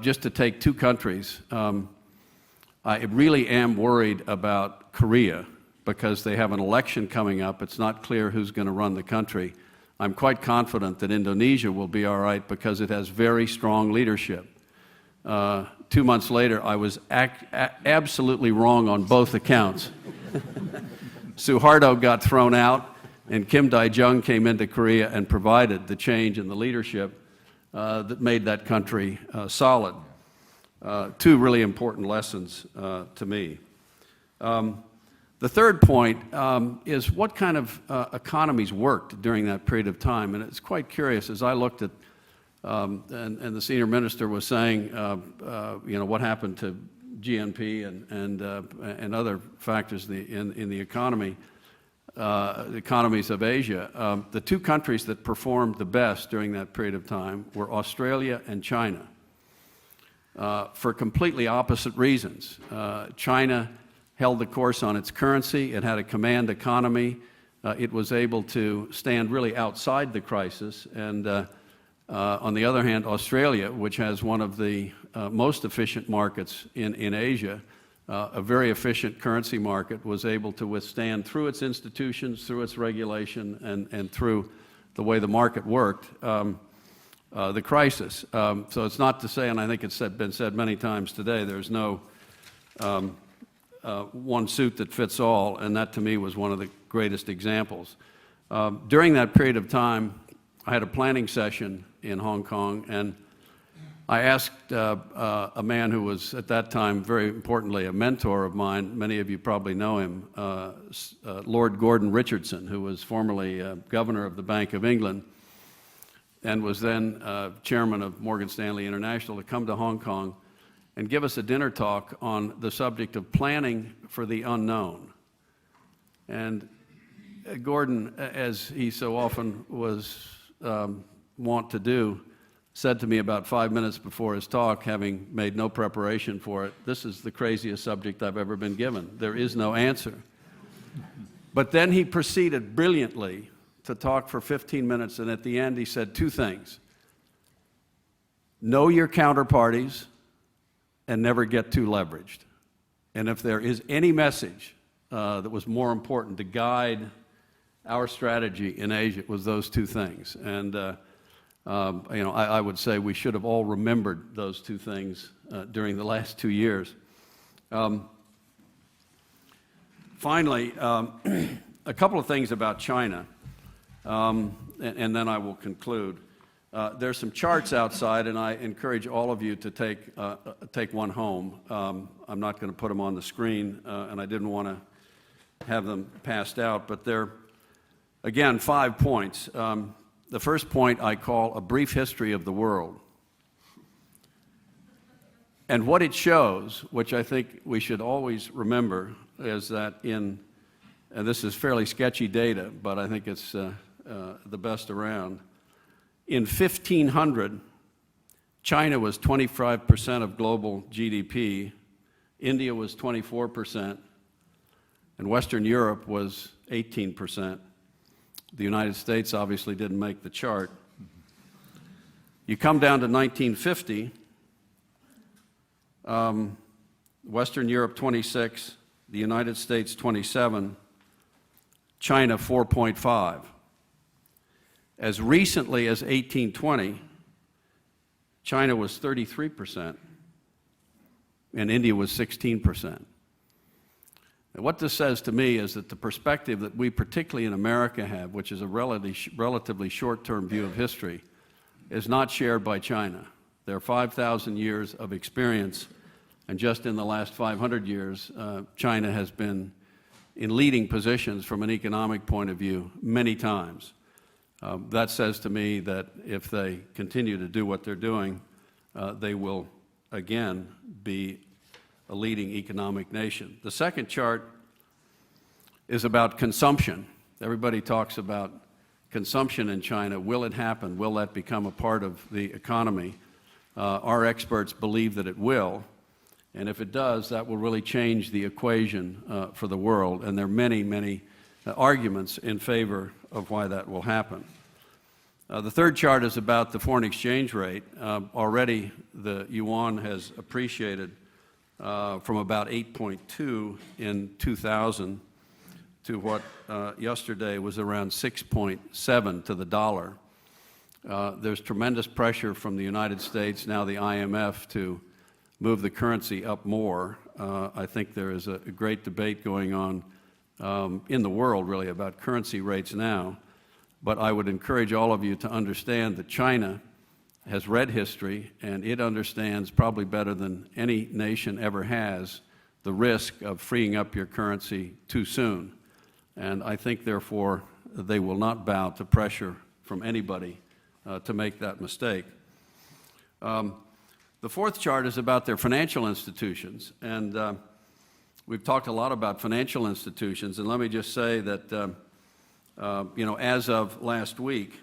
just to take two countries, I really am worried about Korea because they have an election coming up. It's not clear who's going to run the country. I'm quite confident that Indonesia will be all right because it has very strong leadership. 2 months later, I was absolutely wrong on both accounts. Suharto got thrown out, and Kim Dae-jung came into Korea and provided the change in the leadership that made that country solid. Two really important lessons to me. The third point is what kind of economies worked during that period of time. And it's quite curious, as I looked at, and the senior minister was saying, what happened to GNP and other factors in the economy, the economies of Asia. The two countries that performed the best during that period of time were Australia and China, for completely opposite reasons. China held the course on its currency. It had a command economy. It was able to stand really outside the crisis. And on the other hand, Australia, which has one of the most efficient markets in Asia, a very efficient currency market, was able to withstand through its institutions, through its regulation, and through the way the market worked, the crisis. So it's not to say, and I think it's been said many times today, there's no one suit that fits all, and that to me was one of the greatest examples. During that period of time, I had a planning session in Hong Kong, and I asked a man who was at that time, very importantly, a mentor of mine. Many of you probably know him, Lord Gordon Richardson, who was formerly governor of the Bank of England and was then chairman of Morgan Stanley International, to come to Hong Kong and give us a dinner talk on the subject of planning for the unknown. And Gordon, as he so often was wont to do, said to me about 5 minutes before his talk, having made no preparation for it, "This is the craziest subject I've ever been given. There is no answer." But then he proceeded brilliantly to talk for 15 minutes, and at the end he said two things: know your counterparties and never get too leveraged. And if there is any message that was more important to guide our strategy in Asia, it was those two things. And I would say we should have all remembered those two things during the last 2 years. Finally, a couple of things about China, and then I will conclude. There's some charts outside, and I encourage all of you to take one home. I'm not going to put them on the screen, and I didn't want to have them passed out, but they're, again, 5 points. The first point I call a brief history of the world. And what it shows, which I think we should always remember, is that and this is fairly sketchy data, but I think it's the best around. In 1500, China was 25% of global GDP, India was 24%, and Western Europe was 18%. The United States obviously didn't make the chart. You come down to 1950, Western Europe 26, the United States 27, China 4.5. As recently as 1820, China was 33%, and India was 16%. And what this says to me is that the perspective that we, particularly in America, have, which is a relatively short-term view of history, is not shared by China. There are 5,000 years of experience, and just in the last 500 years, China has been in leading positions from an economic point of view many times. That says to me that if they continue to do what they're doing, they will again be a leading economic nation. The second chart is about consumption. Everybody talks about consumption in China. Will it happen? Will that become a part of the economy? Our experts believe that it will. And if it does, that will really change the equation for the world. And there are many, many arguments in favor of why that will happen. The third chart is about the foreign exchange rate. Already the yuan has appreciated from about 8.2 in 2000 to what yesterday was around 6.7 to the dollar. There's tremendous pressure from the United States, now the IMF, to move the currency up more. I think there is a great debate going on in the world, really, about currency rates now. But I would encourage all of you to understand that China has read history, and it understands probably better than any nation ever has the risk of freeing up your currency too soon. And I think, therefore, they will not bow to pressure from anybody to make that mistake. The fourth chart is about their financial institutions. And we've talked a lot about financial institutions. And let me just say that, as of last week,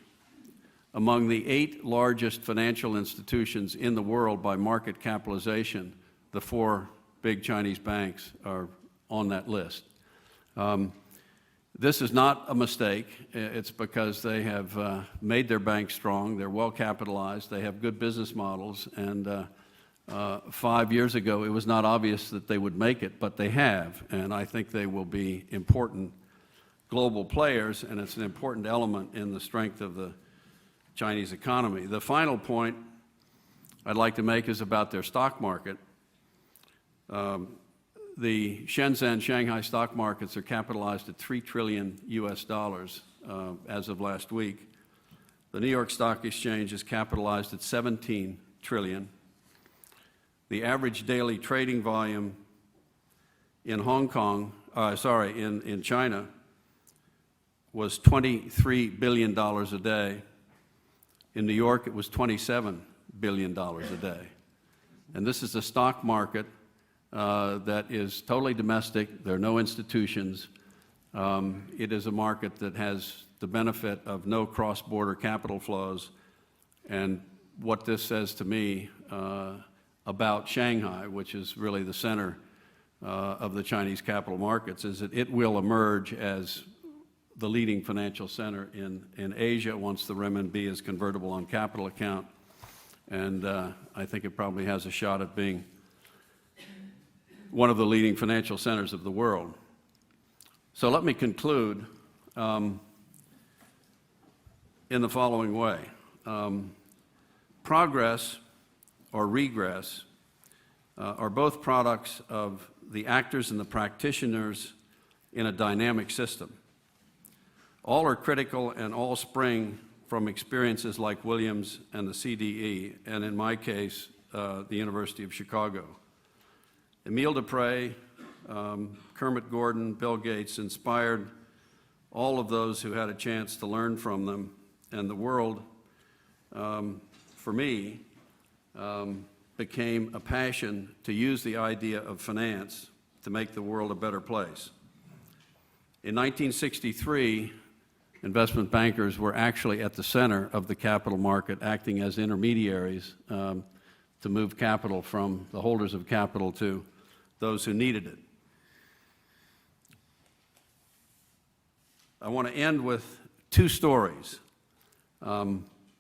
among the 8 largest financial institutions in the world by market capitalization, the 4 big Chinese banks are on that list. This is not a mistake. It's because they have made their banks strong. They're well capitalized. They have good business models. And 5 years ago, it was not obvious that they would make it, but they have. And I think they will be important global players, and it's an important element in the strength of the Chinese economy. The final point I'd like to make is about their stock market. The Shenzhen, Shanghai stock markets are capitalized at $3 trillion as of last week. The New York Stock Exchange is capitalized at $17 trillion. The average daily trading volume in in China was $23 billion a day. In New York, it was $27 billion a day. And this is a stock market that is totally domestic. There are no institutions. It is a market that has the benefit of no cross-border capital flows. And what this says to me about Shanghai, which is really the center of the Chinese capital markets, is that it will emerge as the leading financial center in Asia once the renminbi is convertible on capital account. And I think it probably has a shot at being one of the leading financial centers of the world. So let me conclude in the following way. Progress or regress are both products of the actors and the practitioners in a dynamic system. All are critical and all spring from experiences like Williams and the CDE, and in my case, the University of Chicago. Emile Dupre, Kermit Gordon, Bill Gates inspired all of those who had a chance to learn from them, and the world, for me, became a passion to use the idea of finance to make the world a better place. In 1963, investment bankers were actually at the center of the capital market, acting as intermediaries to move capital from the holders of capital to those who needed it. I want to end with 2 stories.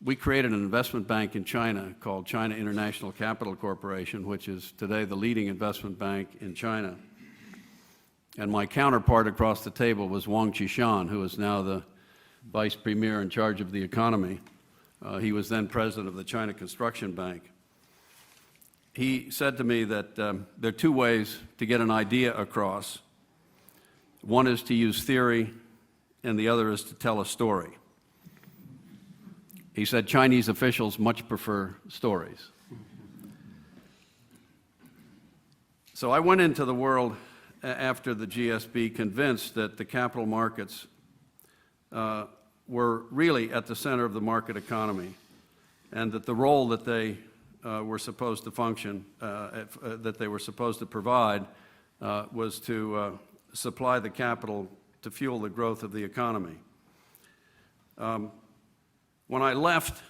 We created an investment bank in China called China International Capital Corporation, which is today the leading investment bank in China. And my counterpart across the table was Wang Qishan, who is now the vice premier in charge of the economy. He was then president of the China Construction Bank. He said to me that there are 2 ways to get an idea across. One is to use theory, and the other is to tell a story. He said Chinese officials much prefer stories. So I went into the world after the GSB, convinced that the capital markets were really at the center of the market economy, and that the role that they were supposed to function, that they were supposed to provide, was to supply the capital to fuel the growth of the economy. When I left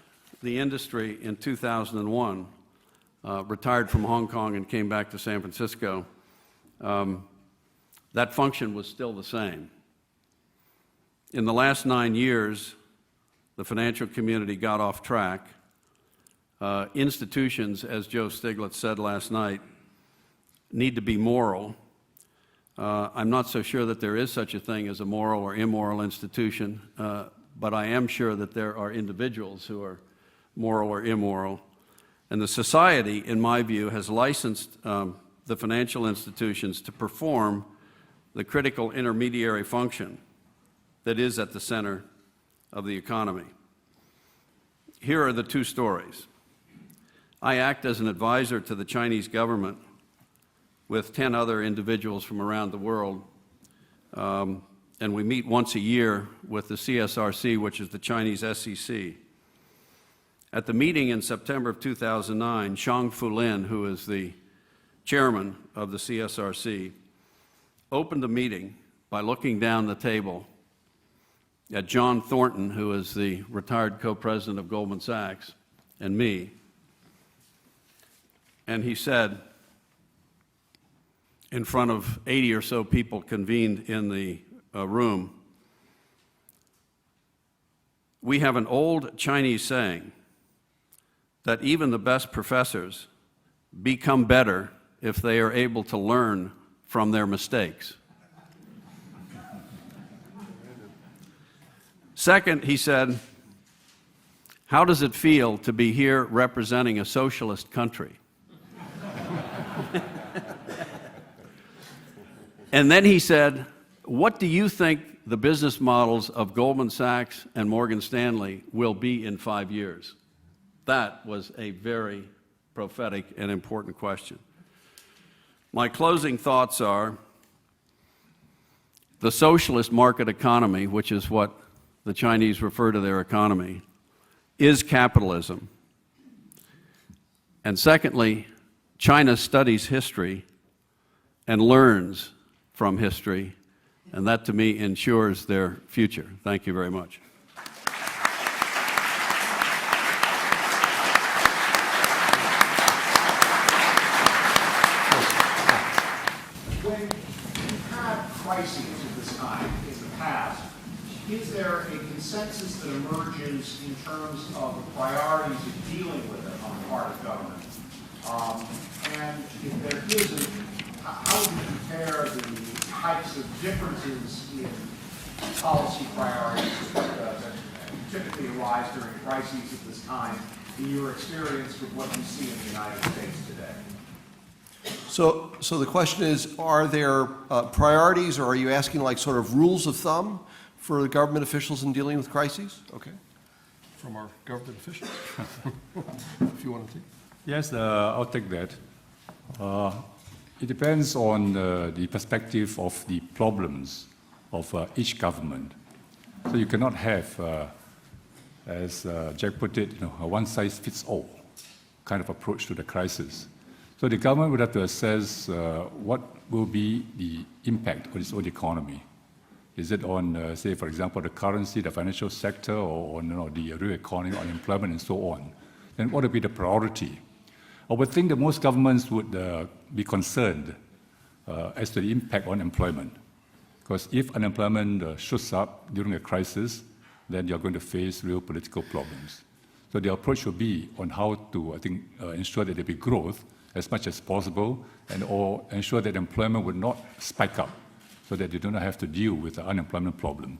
the industry in 2001, retired from Hong Kong and came back to San Francisco, that function was still the same. In the last 9 years, the financial community got off track. Institutions, as Joe Stiglitz said last night, need to be moral. I'm not so sure that there is such a thing as a moral or immoral institution, but I am sure that there are individuals who are moral or immoral. And the society, in my view, has licensed the financial institutions to perform the critical intermediary function that is at the center of the economy. Here are the two stories. I act as an advisor to the Chinese government with 10 other individuals from around the world, and we meet once a year with the CSRC, which is the Chinese SEC. At the meeting in September of 2009, Shang Fulin, who is the chairman of the CSRC, opened the meeting by looking down the table at John Thornton, who is the retired co-president of Goldman Sachs, and me. And he said, in front of 80 or so people convened in the room, "We have an old Chinese saying that even the best professors become better if they are able to learn from their mistakes." Second, he said, "How does it feel to be here representing a socialist country?" And then he said, "What do you think the business models of Goldman Sachs and Morgan Stanley will be in 5 years?" That was a very prophetic and important question. My closing thoughts are, the socialist market economy, which is what the Chinese refer to their economy, is capitalism. And secondly, China studies history and learns from history, and that to me ensures their future. Thank you very much. When you've had crises of this kind in the past, is there a consensus that emerges in terms of the priorities of dealing with it on the part of government? And if there isn't, how would you compare the types of differences in policy priorities that typically arise during crises of this kind in your experience with what you see in the United States today? So the question is, are there priorities, or are you asking like sort of rules of thumb for the government officials in dealing with crises? Okay. From our government officials, if you want to take. Yes, I'll take that. It depends on the perspective of the problems of each government. So you cannot have, as Jack put it, a one-size-fits-all kind of approach to the crisis. So the government would have to assess what will be the impact on its own economy. Is it on, say, for example, the currency, the financial sector, or on the real economy, unemployment, and so on? Then what would be the priority? I would think that most governments would be concerned as to the impact on employment. Because if unemployment shoots up during a crisis, then you're going to face real political problems. So the approach will be on how to, I think, ensure that there be growth as much as possible, and or ensure that employment would not spike up, so that they do not have to deal with the unemployment problem.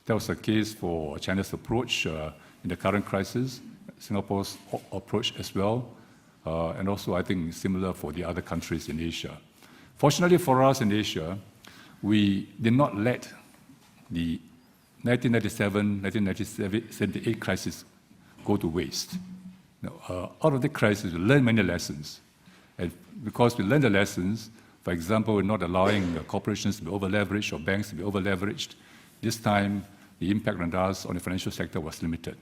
That was the case for China's approach in the current crisis, Singapore's approach as well, and also I think similar for the other countries in Asia. Fortunately for us in Asia, we did not let the 1997-1978 crisis go to waste. Out of the crisis, we learned many lessons. And because we learned the lessons, For example, we're not allowing corporations to be over-leveraged or banks to be over-leveraged. This time, the impact on us on the financial sector was limited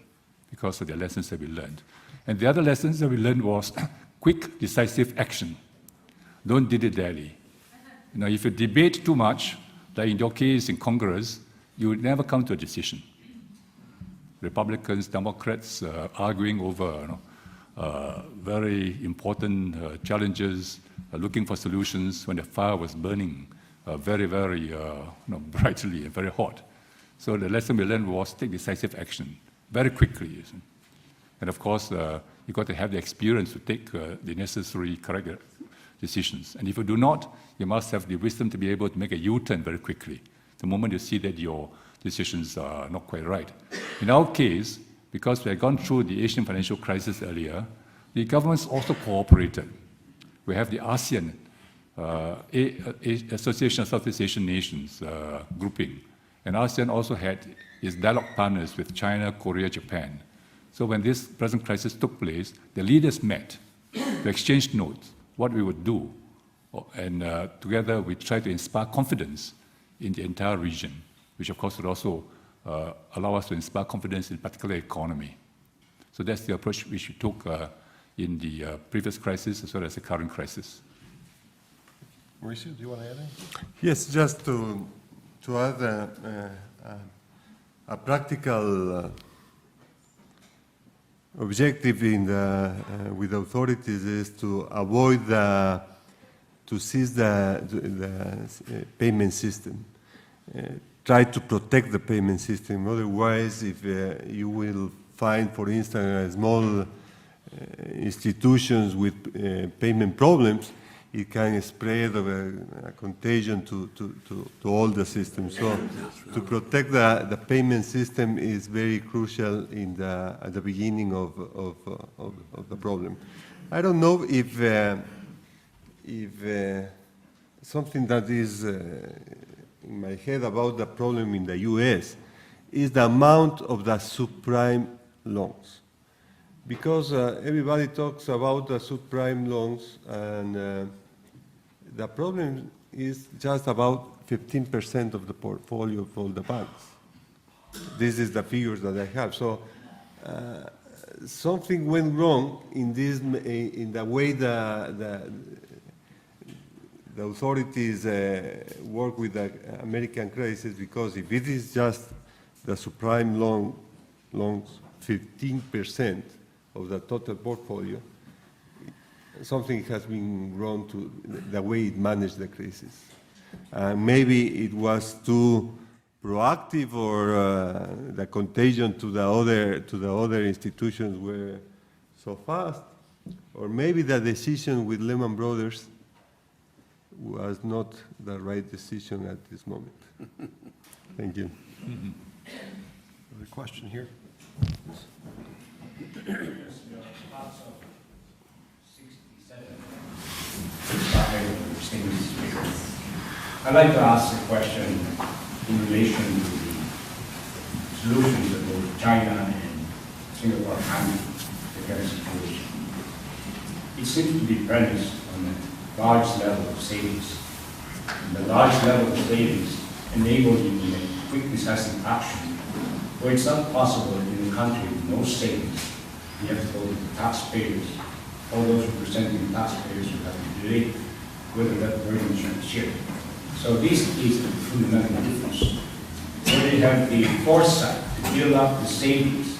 because of the lessons that we learned. And the other lessons that we learned was quick, decisive action. Don't dilly-dally. If you debate too much, like in your case in Congress, you would never come to a decision. Republicans, Democrats arguing over very important challenges, looking for solutions when the fire was burning very, very brightly and very hot. So the lesson we learned was take decisive action very quickly. And of course, you've got to have the experience to take the necessary correct decisions. And if you do not, you must have the wisdom to be able to make a U-turn very quickly, the moment you see that your decisions are not quite right. In our case, because we had gone through the Asian financial crisis earlier, the governments also cooperated. We have the ASEAN, Association of Southeast Asian Nations grouping, and ASEAN also had its dialogue partners with China, Korea, Japan. So when this present crisis took place, the leaders met to exchange notes, what we would do, and together we tried to inspire confidence in the entire region, which of course would also allow us to inspire confidence in particular economy. So that's the approach which we took in the previous crisis as well as the current crisis. Mauricio, do you want to add anything? Yes, just to add a practical objective in with authorities is to avoid to seize the payment system. Try to protect the payment system. Otherwise, if you will find, for instance, small institutions with payment problems, it can spread a contagion to all the systems. So to protect the payment system is very crucial at the beginning of the problem. I don't know if something that is in my head about the problem in the U.S. is the amount of the subprime loans. Because everybody talks about the subprime loans, and the problem is just about 15% of the portfolio of all the banks. This is the figures that I have. So something went wrong in the way the authorities work with the American crisis, because if it is just the subprime loans, 15% of the total portfolio, something has been wrong to the way it managed the crisis. Maybe it was too proactive, or the contagion to the other institutions were so fast, or maybe the decision with Lehman Brothers was not the right decision at this moment. Thank you. Another question here? I'd like to ask a question in relation to the solutions that both China and Singapore handle the current situation. It seems to be premised on a large level of savings. And the large level of savings enables you to make quick, decisive action, where it's not possible in a country with no savings. You have to go to the taxpayers. All those representing the taxpayers who have to delay whether that burden should share. So this is the fundamental difference. Where they have the foresight to build up the savings,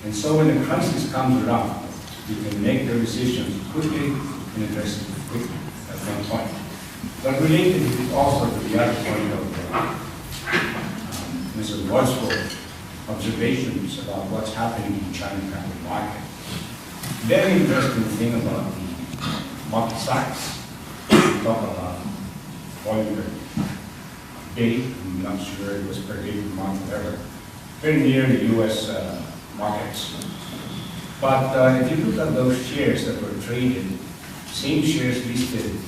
and so when the crisis comes around, you can make their decisions quickly and address it quickly at one point. But related also to the other point of Mr. Wadsworth's observations about what's happening in China capital market. Very interesting thing about the market size. We talk about volume per day, I'm not sure it was per day, per month, whatever, very near the US markets. But if you look at those shares that were traded, same shares listed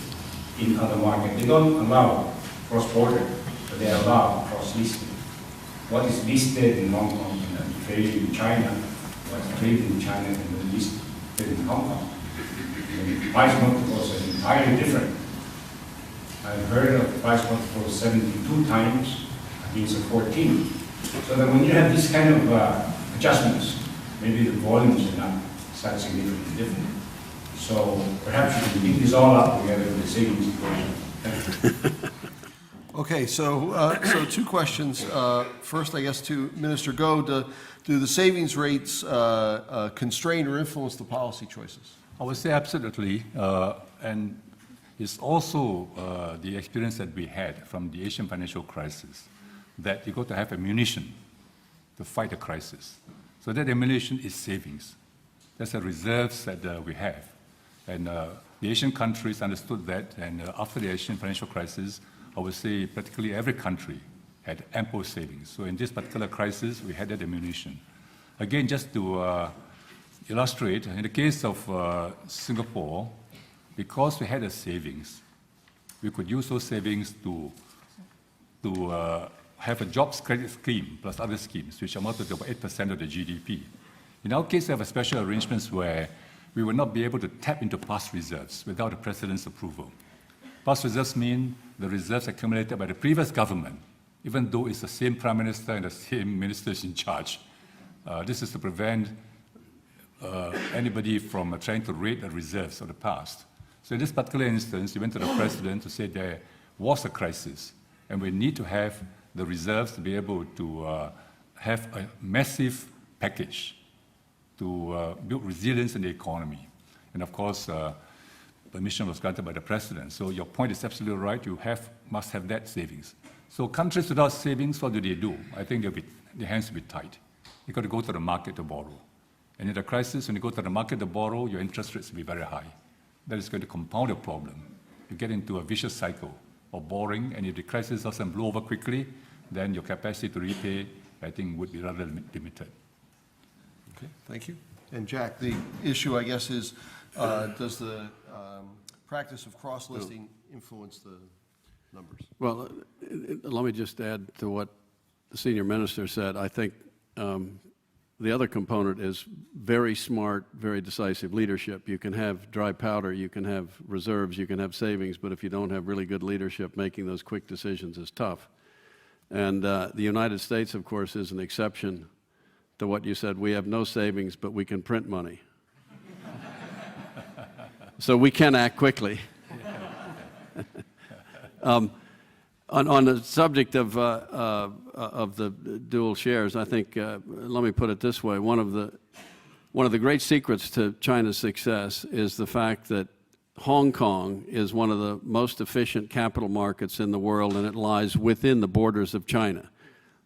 in other markets, they don't allow cross-border, but they allow cross-listing. What is listed in Hong Kong and traded in China, what's traded in China and then listed in Hong Kong. The price multiples are entirely different. I've heard of price multiple 72 times against a 14. So that when you have this kind of adjustments, maybe the volumes are not such significantly different. So perhaps you can pick this all up together with the savings equation. Thank you. Okay, so two questions. First, I guess to Minister Go, do the savings rates constrain or influence the policy choices? I would say absolutely, and it's also the experience that we had from the Asian financial crisis, that you got to have ammunition to fight the crisis. So that ammunition is savings. That's the reserves that we have. And the Asian countries understood that, and after the Asian financial crisis, I would say practically every country had ample savings. So in this particular crisis, we had that ammunition. Again, just to illustrate, in the case of Singapore, because we had a savings, we could use those savings to have a jobs credit scheme plus other schemes, which amounted to about 8% of the GDP. In our case, we have a special arrangements where we will not be able to tap into past reserves without the President's approval. Past reserves mean the reserves accumulated by the previous government, even though it's the same Prime Minister and the same ministers in charge. This is to prevent anybody from trying to raid the reserves of the past. So in this particular instance, we went to the President to say there was a crisis, and we need to have the reserves to be able to have a massive package to build resilience in the economy. And of course, permission was granted by the President. So your point is absolutely right. You must have that savings. So countries without savings, what do? I think their hands will be tight. You've got to go to the market to borrow. And in the crisis, when you go to the market to borrow, your interest rates will be very high. That is going to compound the problem. You get into a vicious cycle of borrowing, and if the crisis doesn't blow over quickly, then your capacity to repay, I think, would be rather limited. Okay, thank you. And Jack, the issue, I guess, is does the practice of cross-listing influence the numbers? Well, let me just add to what the senior minister said. I think the other component is very smart, very decisive leadership. You can have dry powder, you can have reserves, you can have savings, but if you don't have really good leadership, making those quick decisions is tough. And the United States, of course, is an exception to what you said. We have no savings, but we can print money. So we can act quickly. On the subject of the dual shares, I think, let me put it this way, one of the great secrets to China's success is the fact that Hong Kong is one of the most efficient capital markets in the world, and it lies within the borders of China.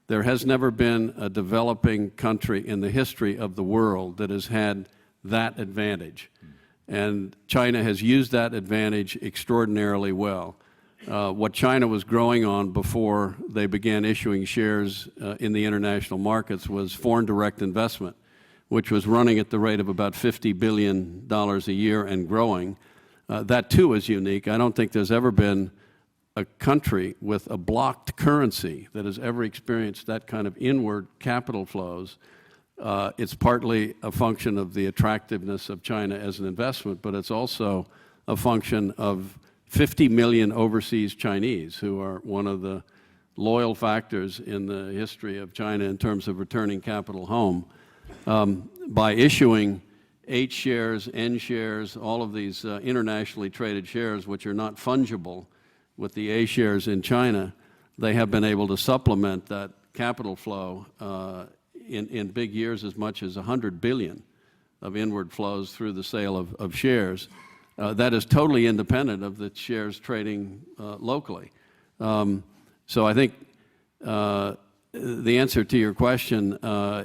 There has never been a developing country in the history of the world that has had that advantage. And China has used that advantage extraordinarily well. What China was growing on before they began issuing shares in the international markets was foreign direct investment, which was running at the rate of about $50 billion a year and growing. That too is unique. I don't think there's ever been a country with a blocked currency that has ever experienced that kind of inward capital flows. It's partly a function of the attractiveness of China as an investment, but it's also a function of 50 million overseas Chinese who are one of the loyal factors in the history of China in terms of returning capital home. By issuing H shares, N shares, all of these internationally traded shares, which are not fungible with the A shares in China, they have been able to supplement that capital flow in big years as much as 100 billion of inward flows through the sale of shares. That is totally independent of the shares trading locally. So I think the answer to your question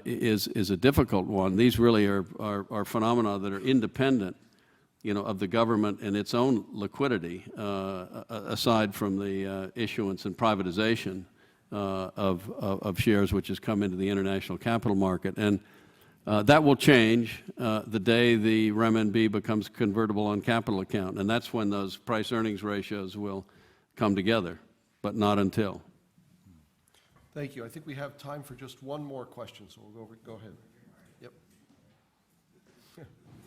is a difficult one. These really are phenomena that are independent, of the government and its own liquidity, aside from the issuance and privatization of shares which has come into the international capital market. And that will change the day the renminbi becomes convertible on capital account, and that's when those price-earnings ratios will come together, but not until. Thank you. I think we have time for just one more question, so we'll go ahead. Yep.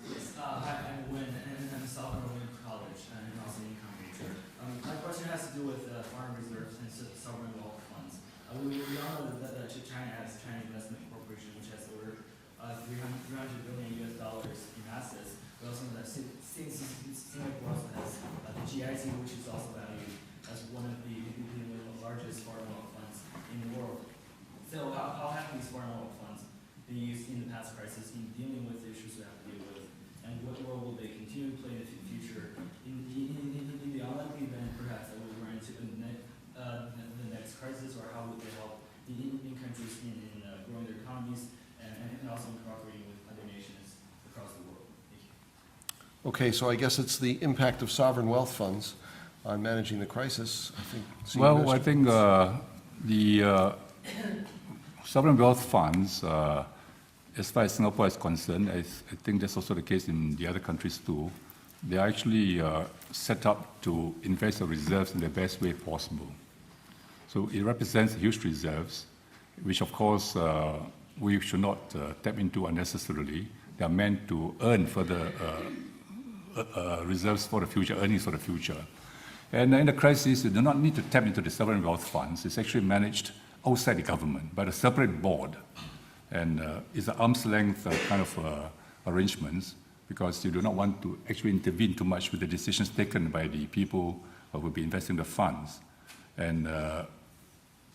Yes, hi, I'm Win, and I'm a sophomore in college, and also an income major. My question has to do to do with foreign reserves and sovereign wealth funds. We all know that China has China Investment Corporation, which has over $300 billion in assets. We also know that Singapore also has the GIC, which is also valued as one of the largest foreign wealth funds in the world. So how have these foreign wealth funds been used in the past crisis in dealing with the issues we have to deal with? And what role will they continue to play in the future in the unlikely event, perhaps, that we run into the next crisis, or how would they help in countries in growing their economies and also in cooperating with other nations across the world? Thank you. Okay, so I guess it's the impact of sovereign wealth funds on managing the crisis, I think. Well, I think the sovereign wealth funds, as far as Singapore is concerned, I think that's also the case in the other countries too. They are actually set up to invest the reserves in the best way possible. So it represents huge reserves, which of course we should not tap into unnecessarily. They are meant to earn further reserves for the future, earnings for the future. And in the crisis, you do not need to tap into the sovereign wealth funds. It's actually managed outside the government by a separate board. And it's an arm's length kind of arrangements, because you do not want to actually intervene too much with the decisions taken by the people who will be investing the funds. And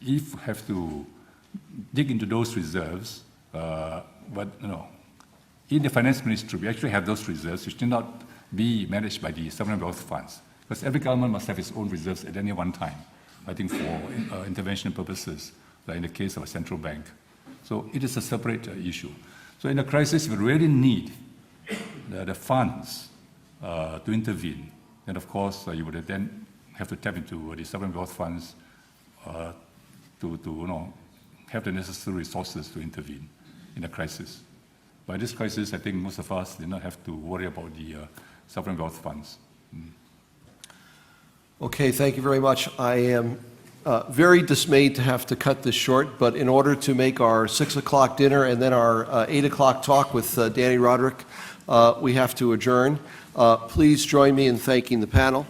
if you have to dig into those reserves, but in the finance ministry, we actually have those reserves which need not be managed by the sovereign wealth funds, because every government must have its own reserves at any one time, I think for intervention purposes, like in the case of a central bank. So it is a separate issue. So in a crisis, we really need the funds to intervene. And of course, you would then have to tap into the sovereign wealth funds to have the necessary resources to intervene in a crisis. By this crisis, I think most of us did not have to worry about the sovereign wealth funds. Okay, thank you very much. I am very dismayed to have to cut this short, but in order to make our 6 o'clock dinner and then our 8 o'clock talk with Danny Roderick, we have to adjourn. Please join me in thanking the panel.